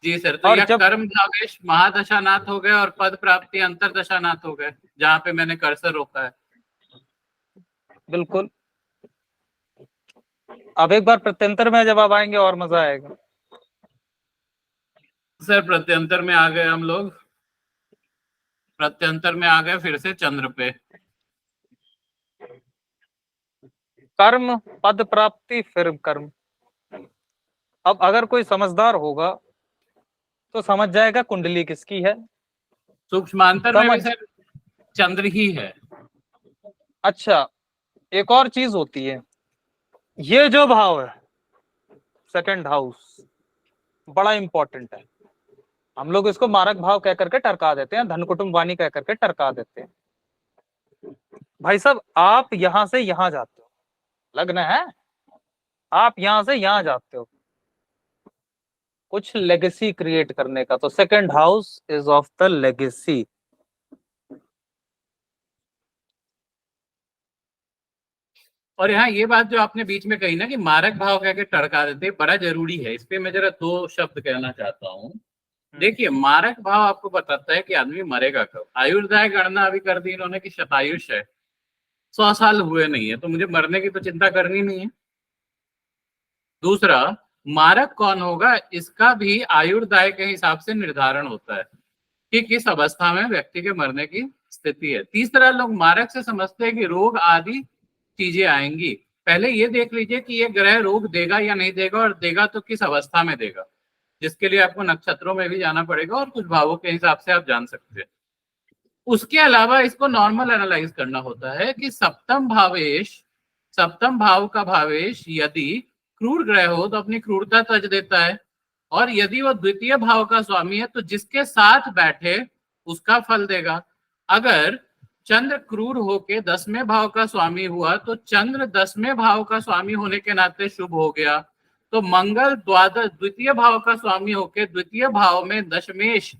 जी सर, तो और यह जब कर्म भावेश महादशानाथ हो गए और पद प्राप्ति अंतरदशानाथ हो गए, जहाँ पे मैंने कर्सर रोका है। बिल्कुल। अब एक बार प्रत्यंतर में जब आप आएंगे और मजा आएगा। सर प्रत्यंतर में आ गए हम लोग, प्रत्यंतर में आ गए फिर से चंद्र पे। कर्म, पद प्राप्ति, फिर कर्म। अब अगर कोई समझदार होगा तो समझ जाएगा कुंडली किसकी है। सूक्ष्मांतर में भी समझ। सर चंद्र ही है। अच्छा, एक और चीज होती है, ये जो भाव है 2nd हाउस, बड़ा इंपॉर्टेंट है। हम लोग इसको मारक भाव कह करके टरका देते हैं, धन कुटुंब वाणी कह करके टरका देते हैं। भाई साहब, आप यहां से यहां जाते हो, लग्न है, आप यहां से यहां जाते हो कुछ लेगेसी क्रिएट करने का, तो 2nd house is of the legacy. और यहाँ ये बात जो आपने बीच में कही ना कि मारक भाव कह के टड़का देते, बड़ा जरूरी है। इस पे मैं जरा 2 शब्द कहना चाहता हूँ। देखिए, मारक भाव आपको बताता है कि आदमी मरेगा कब। आयुर्दाय गणना अभी कर दी इन्होंने कि शतायुष है, 100 साल हुए नहीं है, तो मुझे मरने की तो चिंता करनी नहीं है। दूसरा, मारक कौन होगा इसका भी आयुर्दाय के हिसाब से निर्धारण होता है कि किस अवस्था में व्यक्ति के मरने की स्थिति है। तीसरा, लोग मारक से समझते हैं कि रोग आदि चीजें आएंगी। पहले ये देख लीजिए कि ये ग्रह रोग देगा या नहीं देगा, और देगा तो किस अवस्था में देगा, जिसके लिए आपको नक्षत्रों में भी जाना पड़ेगा और कुछ भावों के हिसाब से आप जान सकते हैं। उसके अलावा इसको नॉर्मल एनालाइज करना होता है कि सप्तम भाव का भावेश यदि क्रूर ग्रह हो तो अपनी क्रूरता तज देता है, और यदि वो द्वितीय भाव का स्वामी है तो जिसके साथ बैठे उसका फल देगा। अगर चंद्र क्रूर होके 10वें भाव का स्वामी हुआ तो चंद्र 10वें भाव का स्वामी होने के नाते शुभ हो गया। तो मंगल द्वादश द्वितीय भाव का स्वामी होके द्वितीय भाव में दशमेश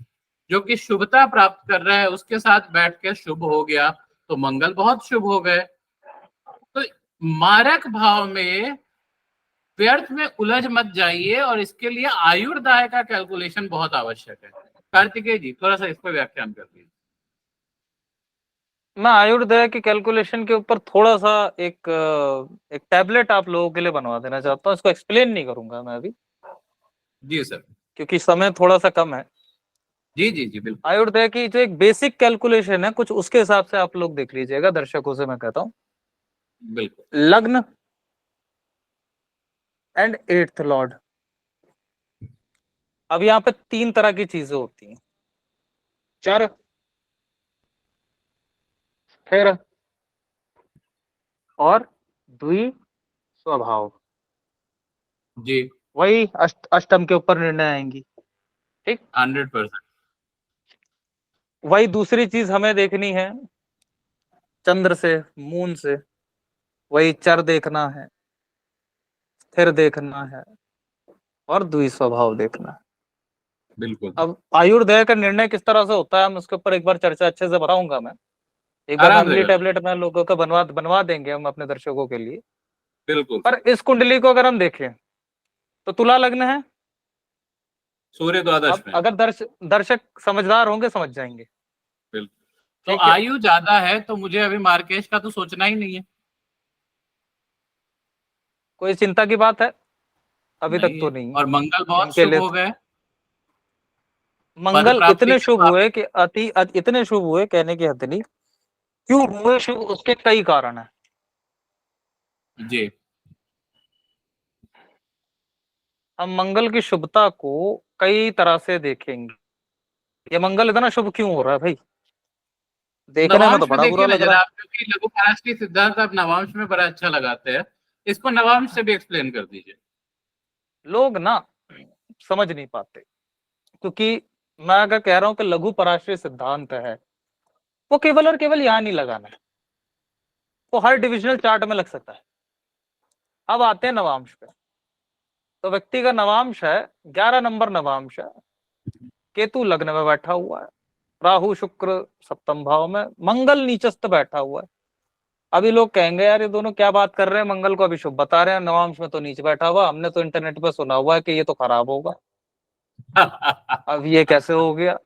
जो कि शुभता प्राप्त कर रहा है उसके साथ बैठ के शुभ हो गया, तो मंगल बहुत शुभ हो गए। तो मारक भाव में व्यर्थ में उलझ मत जाइए, और इसके लिए आयुर्दाय का कैलकुलेशन बहुत आवश्यक है। कार्तिकेय जी थोड़ा सा इस पर व्याख्यान कर दीजिए। मैं आयुर्वेद की कैलकुलेशन के ऊपर थोड़ा सा एक टैबलेट आप लोगों के लिए बनवा देना चाहता हूँ। इसको एक्सप्लेन नहीं करूंगा मैं अभी, जी सर। क्योंकि समय थोड़ा सा कम है। जी जी जी बिल्कुल। आयुर्वेद की जो एक बेसिक कैलकुलेशन है कुछ उसके हिसाब से आप लोग देख लीजिएगा, दर्शकों से मैं कहता हूँ। बिल्कुल। लग्न एंड एट्थ लॉर्ड, अब यहाँ पे तीन तरह की चीजें होती हैं, चर, स्थिर और द्वि स्वभाव। जी। वही अष्टम के ऊपर निर्णय आएंगी। ठीक। 100%। वही दूसरी चीज हमें देखनी है, चंद्र से, मून से, वही चर देखना है, स्थिर देखना है और द्वि स्वभाव देखना है। बिल्कुल। अब आयुर्वेद का निर्णय किस तरह से होता है, हम उसके ऊपर एक बार चर्चा अच्छे से बताऊंगा मैं। एक बार आराम से फैमिली कर। टैबलेट में लोगों का बनवा बनवा देंगे हम अपने दर्शकों के लिए। बिल्कुल। पर इस कुंडली को अगर हम देखें तो तुला लग्न है। सूर्य द्वादश अब में। अगर दर्शक समझदार होंगे समझ जाएंगे। बिल्कुल। तो ठीक है, आयु ज्यादा है तो मुझे अभी मार्केश का तो सोचना ही नहीं है। कोई चिंता की बात है? अभी तक नहीं तो है। नहीं। और मंगल बहुत इनके शुभ लिए हो गए। पद मंगल प्राप्ति इतने के शुभ मामले। हुए कि इतने शुभ हुए कहने की हद नहीं। क्यों हुए शुभ, उसके कई कारण है। जी। हम मंगल की शुभता को कई तरह से देखेंगे। ये मंगल इतना शुभ क्यों हो रहा है भाई, देखने में तो नवांश में बड़ा देखिए बुरा ना लग रहा जरा है। आप, क्योंकि लघु पराशरी सिद्धांत आप नवांश में बड़ा अच्छा लगाते हैं। इसको नवांश से भी एक्सप्लेन कर दीजिए। लोग ना समझ नहीं पाते, क्योंकि मैं अगर कह रहा हूं कि लघु पराश्रय सिद्धांत है, वो केवल और केवल यहां नहीं लगाना है, वो हर डिविजनल चार्ट में लग सकता है। अब आते हैं नवांश पे। तो व्यक्ति का नवांश है, 11 नंबर नवांश है, केतु लग्न में बैठा हुआ है, राहु शुक्र सप्तम भाव में, मंगल नीचस्थ बैठा हुआ है। अभी लोग कहेंगे यार ये दोनों क्या बात कर रहे हैं, मंगल को अभी शुभ बता रहे हैं, नवांश में तो नीच बैठा हुआ, हमने तो इंटरनेट पे सुना हुआ है कि ये तो खराब होगा। अब ये कैसे हो गया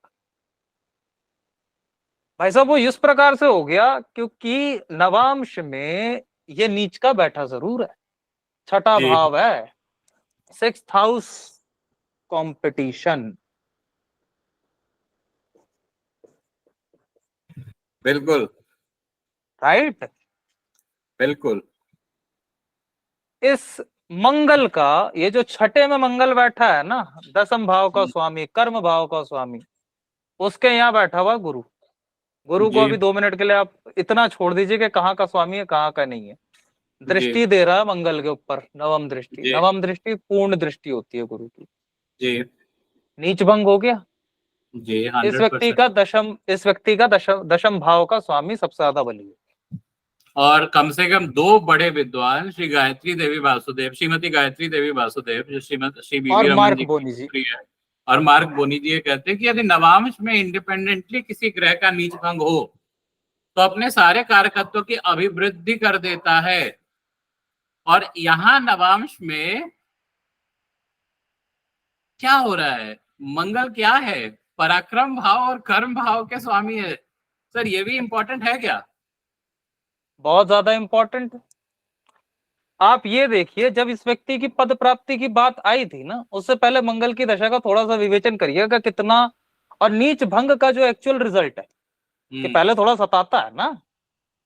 भाई साहब? वो इस प्रकार से हो गया क्योंकि नवांश में ये नीच का बैठा जरूर है, छठा जी। भाव है, सिक्स्थ हाउस, कंपटीशन। बिल्कुल। राइट। बिल्कुल। इस मंगल का, ये जो छठे में मंगल बैठा है ना, दसम भाव का स्वामी, कर्म भाव का स्वामी, उसके यहाँ बैठा हुआ गुरु। गुरु को जी अभी 2 मिनट के लिए आप इतना छोड़ दीजिए कि कहाँ का स्वामी है कहाँ का नहीं है। जी दृष्टि दे रहा है मंगल के ऊपर, नवम दृष्टि। जी नवम दृष्टि पूर्ण दृष्टि होती है गुरु की। जी नीच भंग हो गया। जी 100%। इस व्यक्ति का दशम भाव का स्वामी सबसे ज्यादा बली है। और कम से कम दो बड़े विद्वान, श्री गायत्री देवी वासुदेव, श्रीमती गायत्री देवी वासुदेव, जो श्री और बीवी रमन मार्क जी की बोनी जी। पुत्री है, और मार्क बोनी जी ये कहते हैं कि यदि नवांश में इंडिपेंडेंटली किसी ग्रह का नीच भंग हो तो अपने सारे कारकत्वों की अभिवृद्धि कर देता है। और यहाँ नवांश में क्या हो रहा है, मंगल क्या है, पराक्रम भाव और कर्म भाव के स्वामी है। सर ये भी इंपॉर्टेंट है क्या? बहुत ज्यादा इंपॉर्टेंट। आप ये देखिए, जब इस व्यक्ति की पद प्राप्ति की बात आई थी ना, उससे पहले मंगल की दशा का थोड़ा सा विवेचन करिएगा कितना, और नीच भंग का जो एक्चुअल रिजल्ट है कि पहले थोड़ा सताता है ना।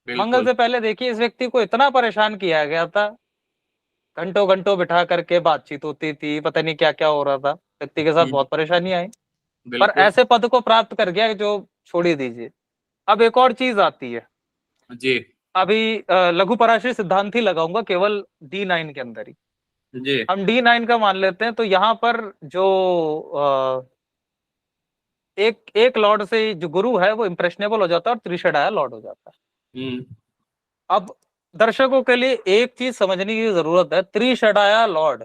मंगल बिल्कुल। से पहले देखिए इस व्यक्ति को इतना परेशान किया गया था, घंटों घंटों बिठा करके बातचीत होती थी, पता नहीं क्या क्या हो रहा था, व्यक्ति के साथ हम्म, बहुत परेशानी आई। पर बिल्कुल। ऐसे पद को प्राप्त कर गया जो छोड़ ही दीजिए। अब एक और चीज आती है। जी अभी लघु पराशरी सिद्धांत ही लगाऊंगा केवल D9 के अंदर ही। जी हम D9 का मान लेते हैं, तो यहाँ पर जो एक एक लॉर्ड से जो गुरु है वो इंप्रेशनेबल हो जाता है और त्रिशडाया लॉर्ड हो जाता है। हम्म अब दर्शकों के लिए एक चीज समझने की जरूरत है, त्रिशडाया लॉर्ड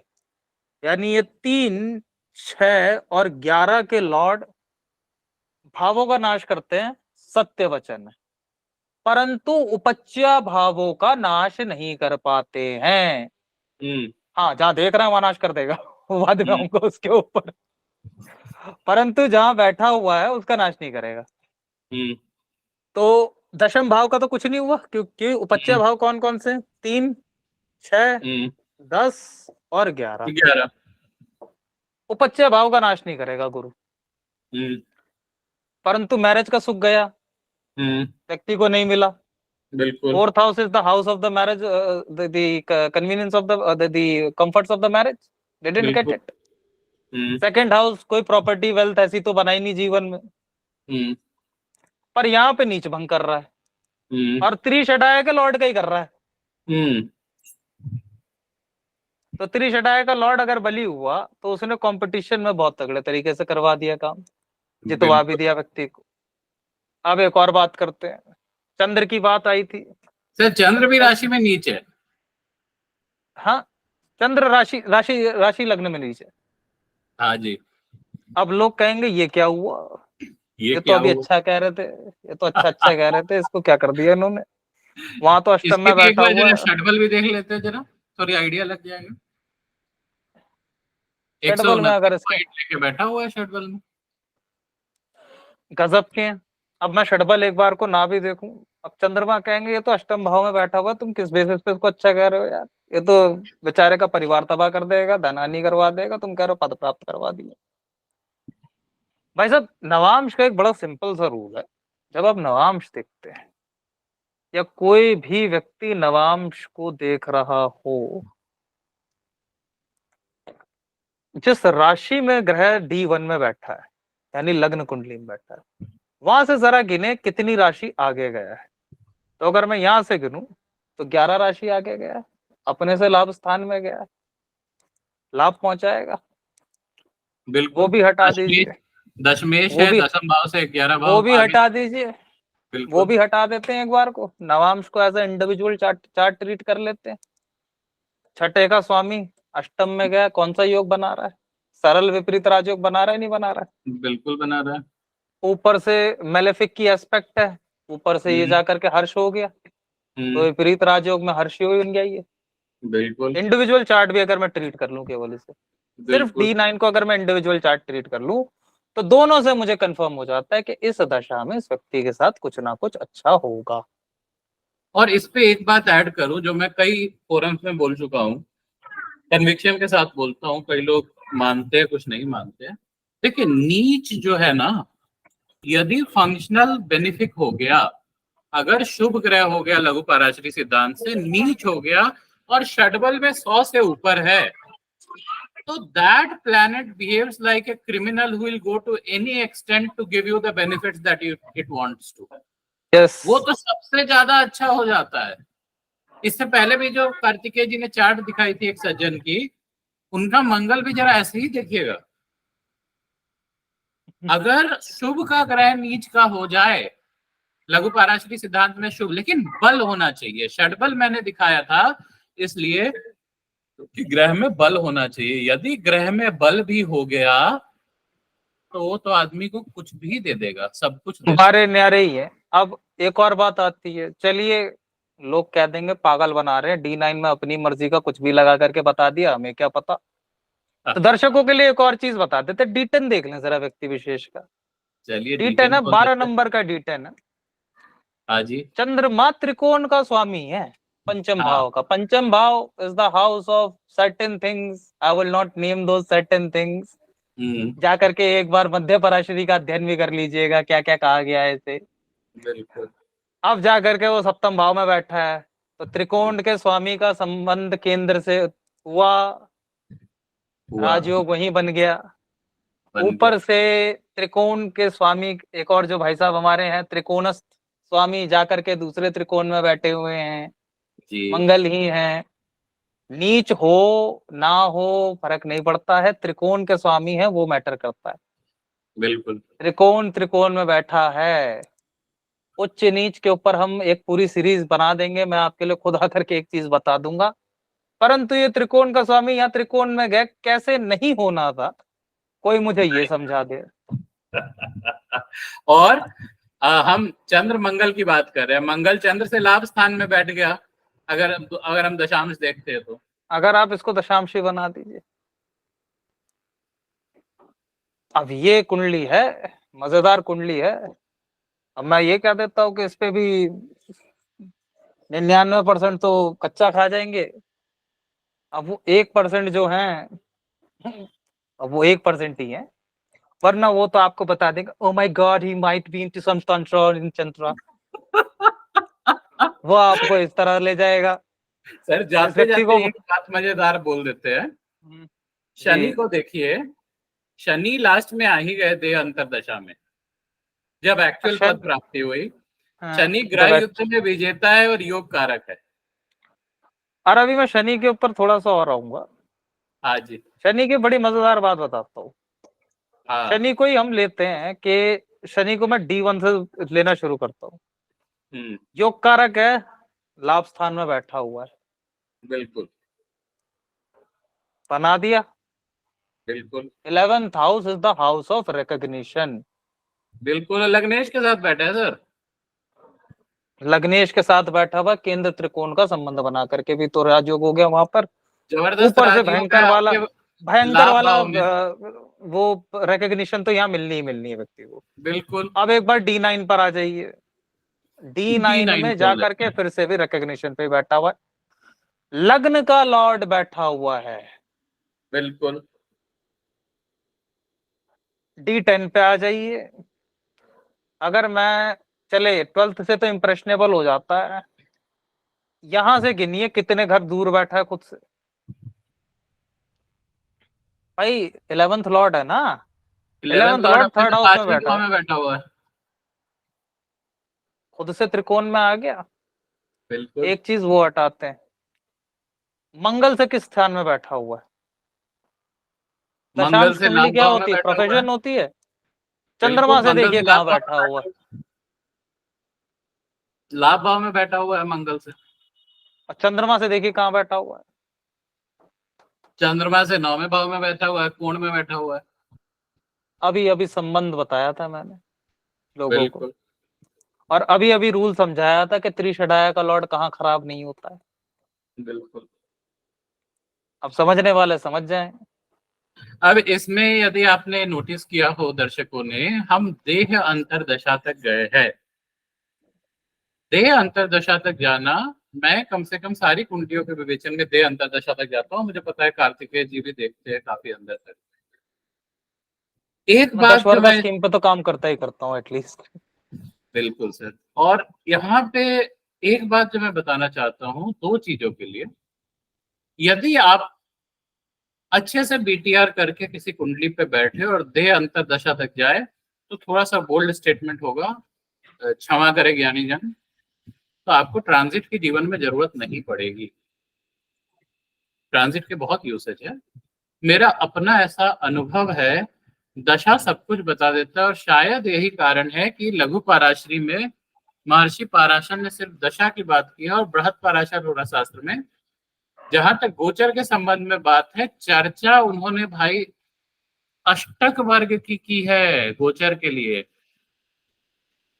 यानी ये 3, 6 और 11 के लॉर्ड भावों का नाश करते हैं, सत्य वचन है, परंतु उपच्या भावों का नाश नहीं कर पाते हैं। हम्म हाँ, जहां देख रहा है वहां नाश कर देगा बाद में हम्म आऊंगा उसके ऊपर। परंतु जहां बैठा हुआ है उसका नाश नहीं करेगा। हम्म तो दशम भाव का तो कुछ नहीं हुआ, क्योंकि उपच्य भाव कौन कौन से? 3, 6, 10 और 11। 11। उपच्य भाव का नाश नहीं करेगा गुरु, परंतु मैरिज का सुख गया, व्यक्ति को नहीं मिला। बिल्कुल। Fourth house is the house of the marriage, the convenience of the comforts of the marriage, they didn't get बिल्कुल। इट। सेकंड हाउस कोई प्रॉपर्टी वेल्थ ऐसी तो बनाई नहीं जीवन में, पर यहाँ पे नीच भंग कर रहा है, और त्रिशटाय के लॉर्ड का ही कर रहा है। तो त्रिशटाय का लॉर्ड अगर बली हुआ तो उसने कंपटीशन में बहुत तगड़े तरीके से करवा दिया काम, जितवा भी दिया व्यक्ति को। अब एक और बात करते हैं, चंद्र की बात आई थी। सर चंद्र भी राशि में नीच है। हाँ, चंद्र राशि राशि राशि लग्न में नीचे। हाँ जी। अब लोग कहेंगे ये क्या हुआ, ये तो क्या अभी हुआ? अच्छा कह रहे थे, ये तो अच्छा अच्छा कह रहे थे, इसको क्या कर दिया इन्होंने? वहां तो अष्टम इसके में भी एक बैठा बार हुआ जरा है। षटबल भी देख लेते हैं जरा, थोड़ी आइडिया लग जाएगा। षटबल में अगर 129 इसके पॉइंट लेके बैठा हुआ है षटबल में। गजब के हैं। अब मैं षटबल एक बार को ना भी देखूं, अब चंद्रमा कहेंगे ये तो अष्टम भाव में बैठा हुआ, तुम किस बेसिस पे इसको अच्छा कह रहे हो यार, ये तो बेचारे का परिवार तबाह कर देगा, धनहानि करवा देगा, तुम कह रहे हो पद प्राप्त करवा दिया। भाई साहब, नवांश का एक बड़ा सिंपल सा रूल है, जब आप नवांश देखते हैं या कोई भी व्यक्ति नवांश को देख रहा हो, जिस राशि में ग्रह D1 में बैठा है, यानी लग्न कुंडली में बैठा है, वहां से जरा गिने कितनी राशि आगे गया है। तो अगर मैं यहां से गिनूं तो 11 राशि आगे गया है, अपने से लाभ स्थान में गया है, लाभ पहुंचाएगा। बिल्कुल। वो भी हटा दशमेश, दीजिए, दशमेश वो है, भी दसम भाव से 11 वो भाव भी आगे। हटा दीजिए, वो बिल्कुल। भी हटा देते हैं। एक बार को नवांश को as a individual chart chart treat कर लेते हैं। छठे का स्वामी अष्टम में गया, कौन सा योग बना रहा है? सरल विपरीत राजयोग बना रहा है, नहीं बना रहा है? बिल्कुल बना रहा है। ऊपर से मेलेफिक की एस्पेक्ट है, ऊपर से ये हम्म। जाकर के हर्ष हो गया, तो हम्म। विपरीत राजयोग में हर्ष योग बन गया। ये बिल्कुल। इंडिविजुअल चार्ट भी अगर मैं ट्रीट कर लूं केवल इसे, सिर्फ बिल्कुल। D9 को अगर मैं इंडिविजुअल चार्ट ट्रीट कर लूं, तो दोनों से मुझे कंफर्म हो जाता है कि इस दशा में इस व्यक्ति के साथ कुछ ना कुछ अच्छा होगा। और इस पे एक बात ऐड करूं जो मैं कई फोरम्स में बोल चुका हूं, कन्विक्शन के साथ बोलता हूं, कई लोग मानते हैं कुछ नहीं मानते हैं। देखिए नीच जो है ना, यदि फंक्शनल बेनिफिक हो गया, अगर शुभ ग्रह हो गया लघु पराशरी सिद्धांत से, नीच हो गया और षटबल में 100 से ऊपर है, तो that planet behaves like a criminal who will go to any extent to give you the benefits that it wants to. Yes, वो तो सबसे ज्यादा अच्छा हो जाता है। इससे पहले भी जो कार्तिकेय जी ने चार्ट दिखाई थी एक सज्जन की, उनका मंगल भी जरा ऐसे ही देखिएगा। अगर शुभ का ग्रह नीच का हो जाए, लघु पराशरी सिद्धांत में शुभ, लेकिन बल होना चाहिए। षटबल मैंने दिखाया था इसलिए कि ग्रह में बल होना चाहिए। यदि ग्रह में बल भी हो गया तो वो तो आदमी को कुछ भी दे देगा, सब कुछ दे देगा। हमारे न्यारे ही है। अब एक और बात आती है, चलिए लोग कह देंगे पागल बना रहे हैं, D9 में अपनी मर्जी का कुछ भी लगा करके बता दिया, हमें क्या पता। तो दर्शकों के लिए एक और चीज बता देते, D10 देख लें जरा व्यक्ति विशेष का। चलिए D10 D10 है, को 12 देखते हैं। नंबर का D10 है। हाँ जी। चंद्रमा त्रिकोण का स्वामी है, पंचम हाँ। भाव का। पंचम भाव is the house of certain things, I will not name दो सर्टेन थिंग्स। जाकर के एक बार मध्य पराशरी का अध्ययन भी कर लीजिएगा, क्या क्या कहा गया है इसे। बिल्कुल। अब जाकर के वो सप्तम भाव में बैठा है, तो त्रिकोण के स्वामी का संबंध केंद्र से हुआ, हुआ। राजयोग वहीं बन गया। बन गया। ऊपर से त्रिकोण के स्वामी एक और जो भाई साहब हमारे हैं, त्रिकोणस्थ स्वामी जाकर के दूसरे त्रिकोण में बैठे हुए हैं, जी। मंगल ही हैं। नीच हो ना हो फर्क नहीं पड़ता है, त्रिकोण के स्वामी है वो मैटर करता है। बिल्कुल। त्रिकोण त्रिकोण में बैठा है। उच्च नीच के ऊपर हम एक पूरी सीरीज बना देंगे, मैं आपके लिए खुद आकर के एक चीज बता दूंगा। परंतु ये त्रिकोण का स्वामी यहाँ त्रिकोण में गए, कैसे नहीं होना था, कोई मुझे ये समझा दे। और हम चंद्र मंगल की बात कर रहे हैं, मंगल चंद्र से लाभ स्थान में बैठ गया, अगर हम दशांश देखते हैं तो। अगर आप इसको दशांशी बना दीजिए, अब ये कुंडली है, मजेदार कुंडली है। अब मैं ये कह देता हूँ कि इस पे भी 99% तो कच्चा खा जाएंगे। अब वो 1% जो है, अब वो 1% ही है, वरना वो तो आपको बता देगा, oh my god he might be into some tantra in तंत्र, वो आपको इस तरह ले जाएगा। सर इस जाते व्यक्ति को जाते एक बात मजेदार बोल देते हैं। शनि जी। को देखिए, शनि लास्ट में आ ही गए थे अंतरदशा में, जब एक्चुअल अच्छा। पद प्राप्ति हुई। हाँ, शनि जब ग्रह युद्ध में विजेता है और योग कारक है। और अभी मैं शनि के ऊपर थोड़ा सा और आऊंगा। हाँ जी। शनि की बड़ी मजेदार बात बताता हूँ। हाँ। शनि को ही हम लेते हैं कि शनि को मैं D1 से लेना शुरू करता हूँ। हम्म। योग कारक है, लाभ स्थान में बैठा हुआ है, बिल्कुल बना दिया। बिल्कुल 11th house is the house of recognition. बिल्कुल लग्नेश के साथ बैठा है सर। लग्नेश के साथ बैठा हुआ, केंद्र त्रिकोण का संबंध बना करके भी तो राजयोग हो गया वहां पर। जबरदस्त ऊपर से राजयोग है आपके भयंकर लाभ वाला भाव में। वो रिकॉग्निशन तो यहाँ मिलनी ही मिलनी है व्यक्ति को। बिल्कुल। अब एक बार D9 पर आ जाइए। D9 D9 में जा खोल देते करके हैं। फिर से भी रिकॉग्निशन पे बैठा हुआ है, लग्न का लॉर्ड बैठा हुआ है। बिल्कुल। D10 पे आ जाइए। अगर मैं, चले 12th से तो इम्प्रेशनेबल हो जाता है, यहां से गिनिए कितने घर दूर बैठा है खुद से। भाई 11th लॉर्ड है ना, 11th 11th लॉर्ड लॉर्ड अपने थर्ड तो हाउस में 5वें बैठा भाव है, में बैठा हुआ है। खुद से त्रिकोण में आ गया। बिल्कुल। एक चीज वो हटाते हैं, मंगल से किस स्थान में बैठा हुआ है। मंगल दशांश से कुंडली लाभ क्या भाव में होती है, बैठा हुआ है। प्रोफेशन होती है। बिल्कुल चंद्रमा से मंगल देखिए से लाभ कहाँ भाव में बैठा हुआ बैठा है। हुआ है। लाभ भाव में बैठा हुआ है मंगल से। और चंद्रमा से देखिए कहाँ बैठा हुआ है। चंद्रमा से 9वें भाव में बैठा हुआ है, कोण में बैठा हुआ है। अभी अभी संबंध बताया था मैंने लोगों को, बिल्कुल और अभी अभी रूल समझाया था कि त्रिषडाया का लॉर्ड कहाँ खराब नहीं होता है। बिल्कुल। अब समझने वाले समझ जाएं। अब इसमें यदि आपने नोटिस किया हो दर्शकों ने, हम देह अंतरदशा तक गए हैं। देह अंतरदशा तक जाना, मैं कम से कम सारी कुंडलियों के विवेचन में देह अंतरदशा तक जाता हूँ। मुझे पता है कार्तिकेय जी भी देखते हैं काफी अंदर तक। एक मैं बात जो दशवर्गा मैं, स्कीम पे तो काम करता ही करता हूँ एटलीस्ट। बिल्कुल सर, और यहाँ पे एक बात जो मैं बताना चाहता हूँ दो चीजों के लिए। यदि आप अच्छे से बीटीआर करके किसी कुंडली पे बैठे और देह अंतरदशा तक जाए, तो थोड़ा सा बोल्ड स्टेटमेंट होगा, क्षमा करे ज्ञानी जन, तो आपको ट्रांजिट की जीवन में जरूरत नहीं पड़ेगी। ट्रांजिट के बहुत यूसेज है, मेरा अपना ऐसा अनुभव है। दशा सब कुछ बता देता है, और शायद यही कारण है कि लघु पाराशरी में महर्षि पाराशर ने सिर्फ दशा की बात की है, और बृहद पाराशर होरा शास्त्र में जहां तक गोचर के संबंध में बात है, चर्चा उन्होंने भाई अष्टक वर्ग की है गोचर के लिए।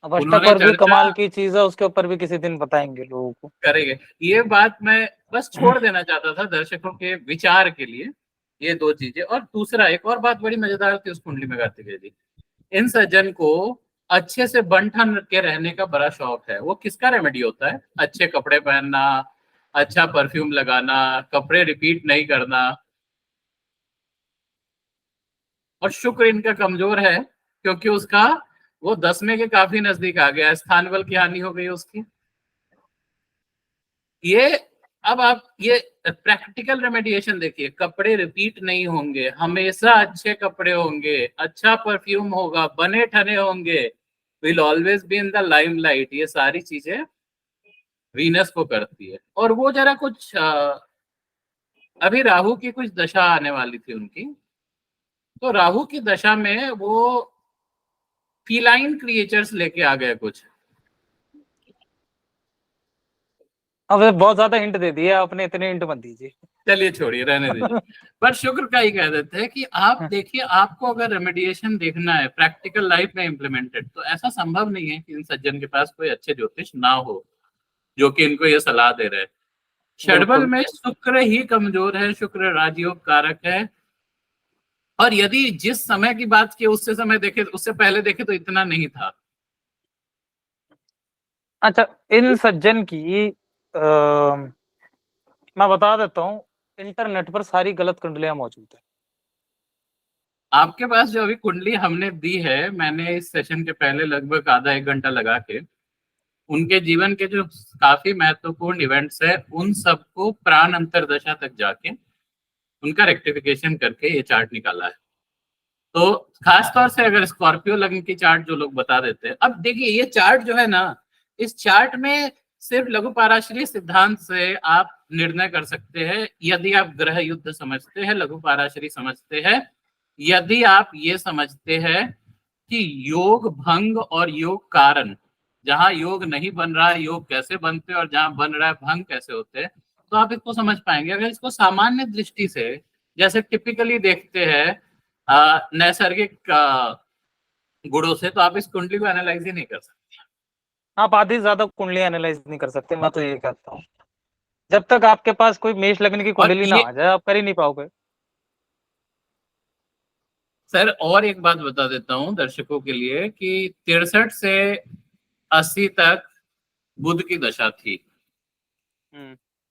अब अष्टक उन्होंने वर्ग भी चर्चा कमाल की चीज है, उसके ऊपर भी किसी दिन बताएंगे लोगों को। करेंगे। ये बात मैं बस छोड़ देना चाहता था दर्शकों के विचार के लिए। ये दो चीजें, और दूसरा एक और बात बड़ी मजेदार थी उस कुंडली में कार्तिकेय जी। इन सज्जन को अच्छे से बन ठन के रहने का बड़ा शौक है। वो किसका रेमेडी होता है? अच्छे कपड़े पहनना, अच्छा परफ्यूम लगाना, कपड़े रिपीट नहीं करना। और शुक्र इनका कमजोर है, क्योंकि उसका वो 10वें के काफी नजदीक आ गया, स्थान बल की हानि हो गई उसकी। ये, अब आप ये प्रैक्टिकल रेमेडिएशन देखिए, कपड़े रिपीट नहीं होंगे, हमेशा अच्छे कपड़े होंगे, अच्छा परफ्यूम होगा, बने ठने होंगे, will always be in the limelight. ये सारी चीजें वीनस को करती है। और वो जरा कुछ अभी राहु की कुछ दशा आने वाली थी उनकी, तो राहु की दशा में वो फीलाइन क्रिएचर्स लेके आ गए कुछ। अब बहुत ज्यादा हिंट दे दिए आपने, इतने हिंट मत दीजिए। चलिए छोड़िए, रहने दीजिए। पर शुक्र का ही कह देते हैं कि आप देखिए, आपको अगर रेमेडिएशन देखना है प्रैक्टिकल लाइफ में इम्प्लीमेंटेड, तो ऐसा संभव नहीं है कि इन सज्जन के पास कोई अच्छे ज्योतिष ना हो जो कि इनको ये सलाह दे रहे हैं। षडबल बिल्कुल। में शुक्र ही कमजोर है, शुक्र राजयोग कारक है। और यदि जिस समय की बात की उससे समय देखे, उससे पहले देखे तो इतना नहीं था। अच्छा, इन सज्जन की मैं बता देता हूँ, इंटरनेट पर सारी गलत कुंडलियां मौजूद है। आपके पास जो अभी कुंडली हमने दी है, मैंने इस सेशन के पहले लगभग आधा एक घंटा लगा के उनके जीवन के जो काफी महत्वपूर्ण इवेंट्स है उन सबको प्राण अंतरदशा तक जाके उनका रेक्टिफिकेशन करके ये चार्ट निकाला है। तो खास तौर से अगर स्कॉर्पियो लग्न की चार्ट जो लोग बता देते हैं, अब देखिए ये चार्ट जो है ना, इस चार्ट में सिर्फ लघु पाराशरी सिद्धांत से आप निर्णय कर सकते हैं यदि आप ग्रह युद्ध समझते हैं, लघु पाराशरी समझते हैं, यदि आप ये समझते हैं कि योग भंग और योग कारण, जहां योग नहीं बन रहा है योग कैसे बनते हैं और जहां बन रहा है भंग कैसे होते हैं, तो आप इसको समझ पाएंगे। अगर इसको सामान्य दृष्टि से जैसे टिपिकली देखते हैं नैसर्गिक गुणों से, तो आप इस कुंडली को एनालाइज ही नहीं कर सकते। आप आधी ज्यादा कुंडलियां एनालाइज नहीं कर सकते, मैं तो ये कहता हूँ। जब तक आपके पास कोई मेष लग्न की और कुंडली ना ये आ जाए, आप कर ही नहीं पाओगे। सर और एक बात बता देता हूँ दर्शकों के लिए कि 63 से 80 तक बुध की दशा थी।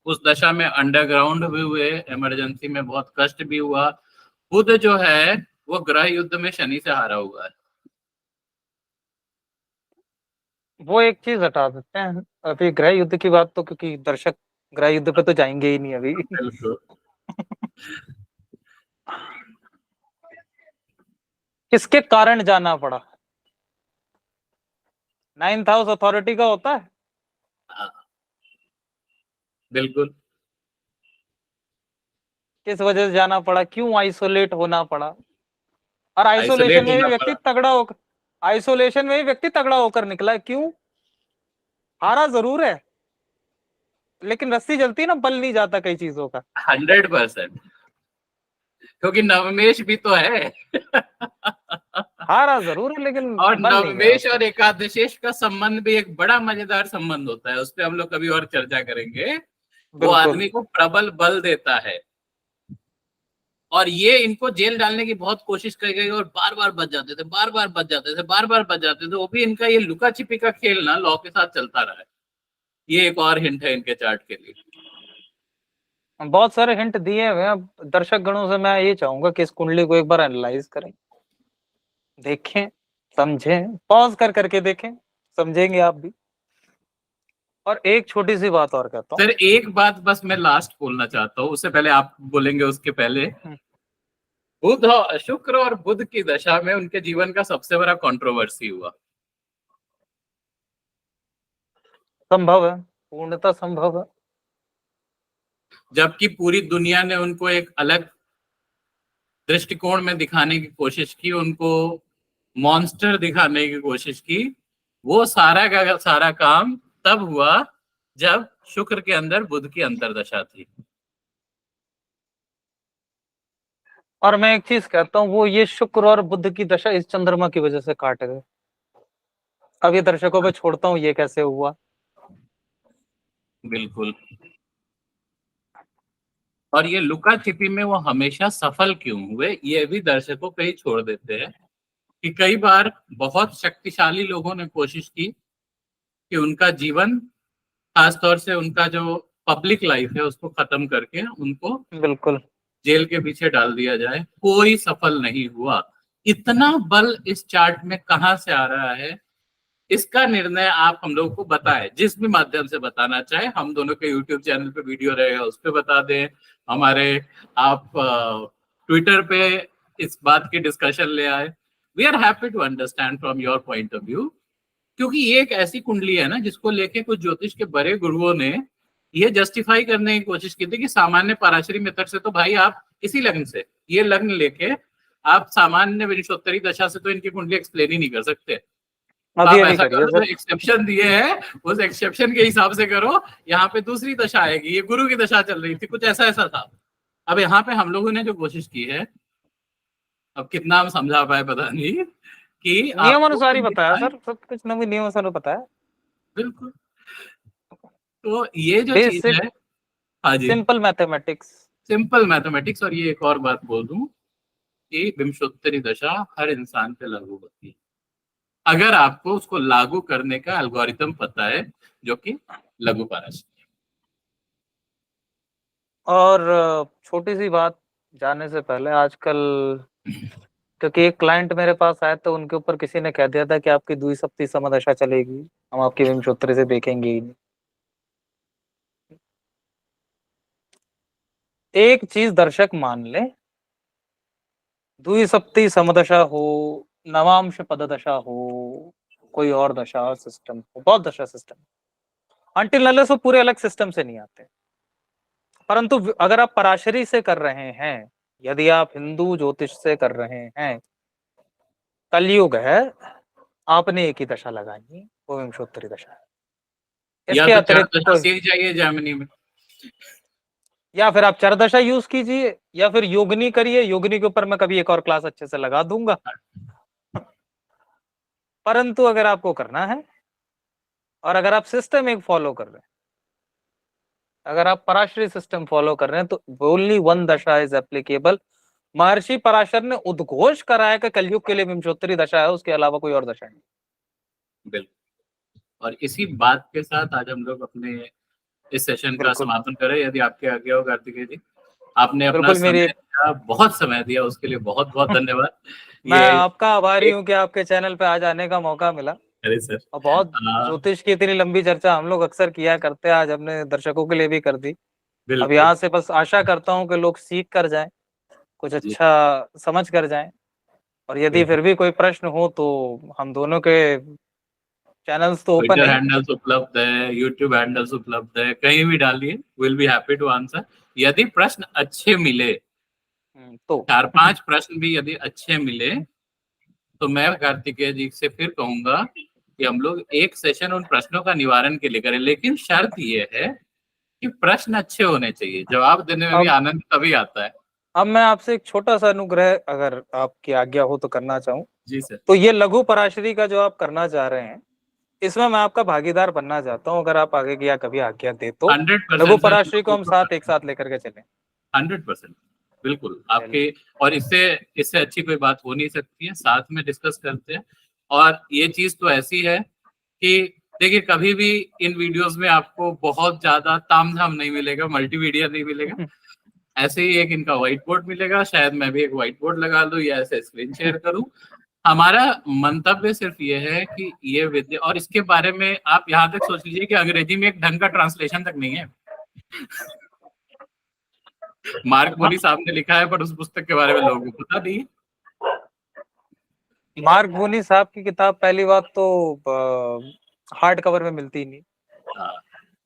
उस दशा में अंडरग्राउंड भी हुए, इमरजेंसी में बहुत कष्ट भी हुआ। बुध जो है वो ग्रह युद्ध में शनि से हारा हुआ है। वो एक चीज हटा देते हैं अभी गृह युद्ध की बात, तो क्योंकि दर्शक गृह युद्ध पे तो जाएंगे ही नहीं अभी। बिल्कुल। किसके कारण जाना पड़ा? 9th हाउस अथॉरिटी का होता है। हाँ, बिल्कुल। किस वजह से जाना पड़ा, क्यों आइसोलेट होना पड़ा? और आइसोलेशन आइसोलेट में भी होना व्यक्ति पड़ा। तगड़ा होकर, आइसोलेशन में भी व्यक्ति तगड़ा होकर निकला है। क्यों? हारा जरूर है, लेकिन रस्सी जलती है ना, बल नहीं जाता कई चीजों का। 100%, क्योंकि नवमेश भी तो है। हारा जरूर है, लेकिन और बल नहीं गया नवमेश उसका। और एकादशेश का संबंध भी एक बड़ा मजेदार संबंध होता है, उस पर हम लोग कभी और चर्चा करेंगे। वो बिल्कुल। आदमी को प्रबल बल देता है, और ये इनको जेल डालने की बहुत कोशिश की गई और बार बार बच जाते थे, बार बार बच जाते थे, बार बार बच जाते थे। वो भी इनका ये लुका छिपी का खेल ना लॉ के साथ चलता रहा है। ये एक और हिंट है इनके चार्ट के लिए। बहुत सारे हिंट दिए हुए हैं। अब दर्शक गणों से मैं ये चाहूंगा कि इस कुंडली को एक बार एनालाइज करें, देखें, समझें, पॉज कर करके देखें, समझेंगे आप भी। और एक छोटी सी बात और कहता सर एक बात बस मैं लास्ट बोलना चाहता हूँ, उससे पहले आप बोलेंगे उसके पहले। हूँ। बुध और शुक्र और बुध की दशा में उनके जीवन का सबसे बड़ा कंट्रोवर्सी हुआ। संभव है, पूर्णतः संभव है। जबकि पूरी दुनिया ने उनको एक अलग दृष्टिकोण में दिखाने की कोशिश की, उनको मॉन्स्टर दिखाने की कोशिश की, वो सारा का सारा काम तब हुआ जब शुक्र के अंदर बुध की अंतर्दशा थी। और मैं एक चीज कहता हूँ, वो ये शुक्र और बुध की दशा इस चंद्रमा की वजह से काट गए। अब ये दर्शकों पे छोड़ता हूँ, ये कैसे हुआ। बिल्कुल। और ये लुका छिपी में वो हमेशा सफल क्यों हुए, ये भी दर्शकों को ही छोड़ देते हैं कि कई बार बहुत शक्तिशाली लोगों ने कोशिश की कि उनका जीवन, खासतौर से उनका जो पब्लिक लाइफ है उसको खत्म करके उनको बिल्कुल। जेल के पीछे डाल दिया जाए, कोई सफल नहीं हुआ। इतना बल इस चार्ट में कहां से आ रहा है, इसका निर्णय आप हम लोग को बताएं, जिस भी माध्यम से बताना चाहे। हम दोनों के यूट्यूब चैनल पे वीडियो रहेगा, उस पर बता दें, हमारे आप ट्विटर पे इस बात की डिस्कशन ले आए। We are happy to understand from your point of view, क्योंकि ये एक ऐसी कुंडली है ना जिसको लेके कुछ ज्योतिष के बड़े गुरुओं ने ये जस्टिफाई करने की कोशिश की थी कि सामान्य पराशरी मेथड से तो भाई आप इसी लग्न से ये लग्न लेके आप सामान्य विंशोत्तरी दशा से तो इनकी कुंडली एक्सप्लेन ही नहीं कर सकते। तो अब आप ये नहीं ऐसा करिए करो, जो सर। एक्सेप्शन दिए हैं उस एक्सेप्शन के हिसाब से करो। यहाँ पे दूसरी दशा आएगी, ये गुरु की दशा चल रही थी, कुछ ऐसा ऐसा था। अब यहाँ पे हम लोगों ने जो कोशिश की है, अब कितना हम समझा पाए पता नहीं, कि नियम आपको अनुसार ही बताया दिखाएं। सर, सब कुछ नवी नियम अनुसार बताया। बिल्कुल। तो ये जो चीज बेसिक है, हाँ जी, सिंपल मैथमेटिक्स। Simple mathematics. और ये एक और बात बोल दूं कि विंशोत्तरी दशा हर इंसान पे लागू होती है। अगर आपको उसको लागू करने का एल्गोरिथम पता है, जो कि लघु पाराशरी। और छोटी सी बात जाने से पहले, आजकल क्योंकि एक क्लाइंट मेरे पास आया तो उनके ऊपर किसी ने कह दिया था कि आपकी द्विसप्तती समदशा चलेगी, हम आपकी विमशोत्तरी से देखेंगे ही नहीं। एक चीज दर्शक मान ले, द्विसप्तती समदशा हो, नवांश पददशा हो, कोई और दशा सिस्टम हो, बहुत दशा सिस्टम, अनटिल अनलेस वो पूरे अलग सिस्टम से नहीं आते। परंतु अगर आप पराशरी से कर रहे हैं, यदि आप हिंदू ज्योतिष से कर रहे हैं, कलयुग है, आपने एक ही दशा लगानी, वो विमशोत्तरी दशा है। या इसके तो चार अतिरिक्त दशा कोई, सीख जाइए जर्मनी में। या फिर आप चरदशा यूज कीजिए, या फिर योगिनी करिए। योगिनी के ऊपर मैं कभी एक और क्लास अच्छे से लगा दूंगा। परंतु अगर आपको करना है, और अगर आप सिस्टम एक फॉलो कर रहे हैं, अगर आप पराशरी सिस्टम फॉलो कर रहे हैं, तो ओनली वन दशा इज एप्लीकेबल। महर्षि पराशर ने उद्घोष कराया कि कलयुग के लिए विमशोत्तरी दशा है, उसके अलावा कोई और दशा नहीं। बिल्कुल। और इसी बात के साथ आज हम लोग अपने इस सेशन का बिल्कुल समापन करें, यदि आपके आज्ञा हो कार्तिकेय जी। आपने अपना बिल्कुल। समय मेरी, दिया, बहुत समय दिया, उसके लिए बहुत बहुत धन्यवाद। मैं ये आपका आभारी एक, हूं कि आपके चैनल पे आज आने का मौका मिला। अरे सर, और बहुत ज्योतिष की इतनी लंबी चर्चा हम लोग अक्सर किया करते हैं, आज हमने दर्शकों के लिए भी कर दी। अब बिल्कुल यहाँ से बस आशा करता हूँ कि लोग सीख कर जाएं, कुछ जी, अच्छा समझ कर जाएं। और यदि बिल्कुल। फिर भी कोई प्रश्न हो तो हम दोनों के चैनल्स तो ओपन ट्विटर है ही। हैंडल्स उपलब्ध है, यूट्यूब हैंडल्स उपलब्ध है, कहीं भी डालिए, will be happy to answer. यदि प्रश्न अच्छे मिले, तो 4-5 प्रश्न भी यदि अच्छे मिले, तो मैं कार्तिकेय जी से फिर कहूंगा कि हम लोग एक सेशन उन प्रश्नों का निवारण के लिए करें, लेकिन शर्त ये है कि प्रश्न अच्छे होने चाहिए, जवाब देने में भी अब आनंद तभी आता है। अब मैं आपसे एक छोटा सा अनुग्रह, अगर आपकी आज्ञा हो तो करना चाहूँ। जी सर। तो ये लघु पराशरी का जो आप करना चाह रहे हैं, इसमें मैं आपका भागीदार बनना चाहता हूँ। अगर आप आगे की या कभी आज्ञा दे तो हंड्रेड लघु परसेंट सर, पराशरी को हम साथ एक साथ लेकर के चलें। 100%, बिल्कुल चलिए। आपके। और इससे इससे अच्छी कोई बात हो नहीं सकती है, साथ में डिस्कस करते हैं। और ये चीज तो ऐसी है कि देखिए, कभी भी इन वीडियोस में आपको बहुत ज्यादा तामझाम नहीं मिलेगा, मल्टीमीडिया नहीं मिलेगा। ऐसे ही एक इनका व्हाइट बोर्ड मिलेगा, शायद मैं भी एक व्हाइट बोर्ड लगा लूं या ऐसे स्क्रीन शेयर करूं। हमारा मंतव्य सिर्फ ये है कि ये विद्या, और इसके बारे में आप यहाँ तक सोच लीजिए कि अंग्रेजी में एक ढंग का ट्रांसलेशन तक नहीं है। मार्क बोनी साहब ने लिखा है, पर उस पुस्तक के बारे में लोगों को पता नहीं है। मार्क बोनी साहब की किताब पहली बात तो हार्ड कवर में मिलती ही नहीं।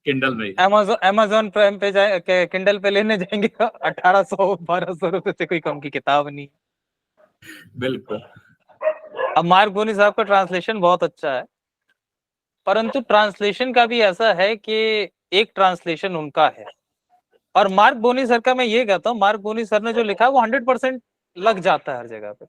किंडल में ही। अमेजोन प्राइम पे जाए, किंडल पे लेने जाएंगे 1800-1200 रुपए से कोई कम की किताब नहीं। बिल्कुल। अब मार्क बोनी साहब का ट्रांसलेशन बहुत अच्छा है, परंतु ट्रांसलेशन का भी ऐसा है कि एक ट्रांसलेशन उनका है, और मार्क बोनी सर का मैं ये कहता हूँ, मार्क बोनी सर ने जो लिखा है वो 100% लग जाता है हर जगह पे।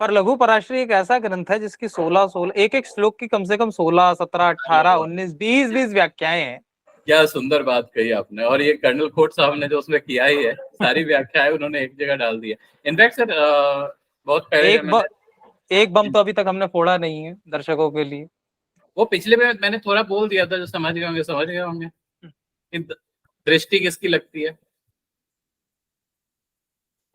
पर लघु पराशरी एक ऐसा ग्रंथ है जिसकी 16 एक एक श्लोक की कम से कम 16, 17, 18, 19, 20 व्याख्याएं हैं। क्या सुंदर बात कही आपने। और ये कर्नल खोट साहब ने जो उसमें किया ही है, सारी व्याख्याएं उन्होंने एक जगह डाल दी है। इनफैक्ट सर, बहुत पहले जब मैंने एक बम तो अभी तक हमने फोड़ा नहीं है दर्शकों के लिए। वो पिछले में मैंने थोड़ा बोल दिया था, जो समझ गए होंगे समझ गए होंगे। दृष्टि किसकी लगती है?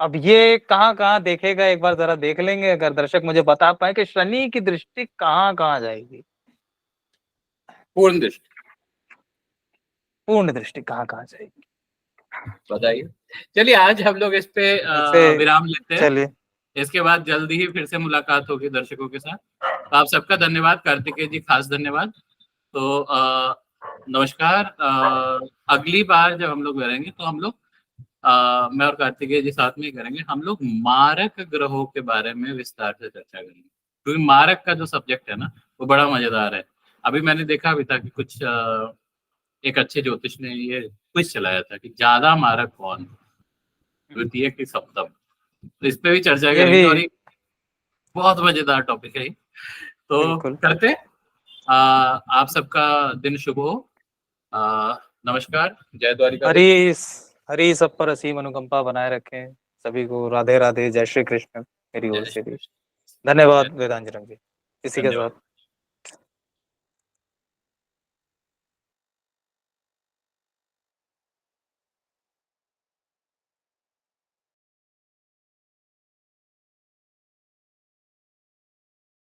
अब ये कहाँ कहाँ देखेगा, एक बार जरा देख लेंगे, अगर दर्शक मुझे बता पाए कि शनि की दृष्टि कहाँ कहाँ जाएगी। पूर्ण दृष्टि। पूर्ण दृष्टि कहाँ कहाँ जाएगी, बताइए। चलिए, आज हम लोग इस पे ऐसे। विराम लेते हैं। चलिए। इसके बाद जल्दी ही फिर से मुलाकात होगी दर्शकों के साथ। तो आप सबका धन्यवाद, कार्तिकेय जी खास धन्यवाद। तो नमस्कार। अगली बार जब हम लोग करेंगे तो हम लोग, मैं और कार्तिकेय जी साथ में ही करेंगे, हम लोग मारक ग्रहों के बारे में विस्तार से चर्चा करेंगे। क्योंकि मारक का जो सब्जेक्ट है ना, वो बड़ा मजेदार है। अभी मैंने देखा अभी तक कि कुछ एक अच्छे ज्योतिष ने ये क्विज चलाया था कि ज्यादा मारक कौन, द्वितीय की सप्तम। तो इस पे भी चर्चा ये करेंगे, भी और ये बहुत मजेदार टॉपिक है। तो बिल्कुल। करते हैं। आप सबका दिन शुभ हो। नमस्कार। जय द्वारिकाधीश। हरी हरी सब पर असीम अनुकंपा बनाए रखें। सभी को राधे राधे, जय श्री कृष्ण मेरी ओर जय से श्री भी। कृष्ण। धन्यवाद वेदांजलम जी। इसी के धन्यवाद। साथ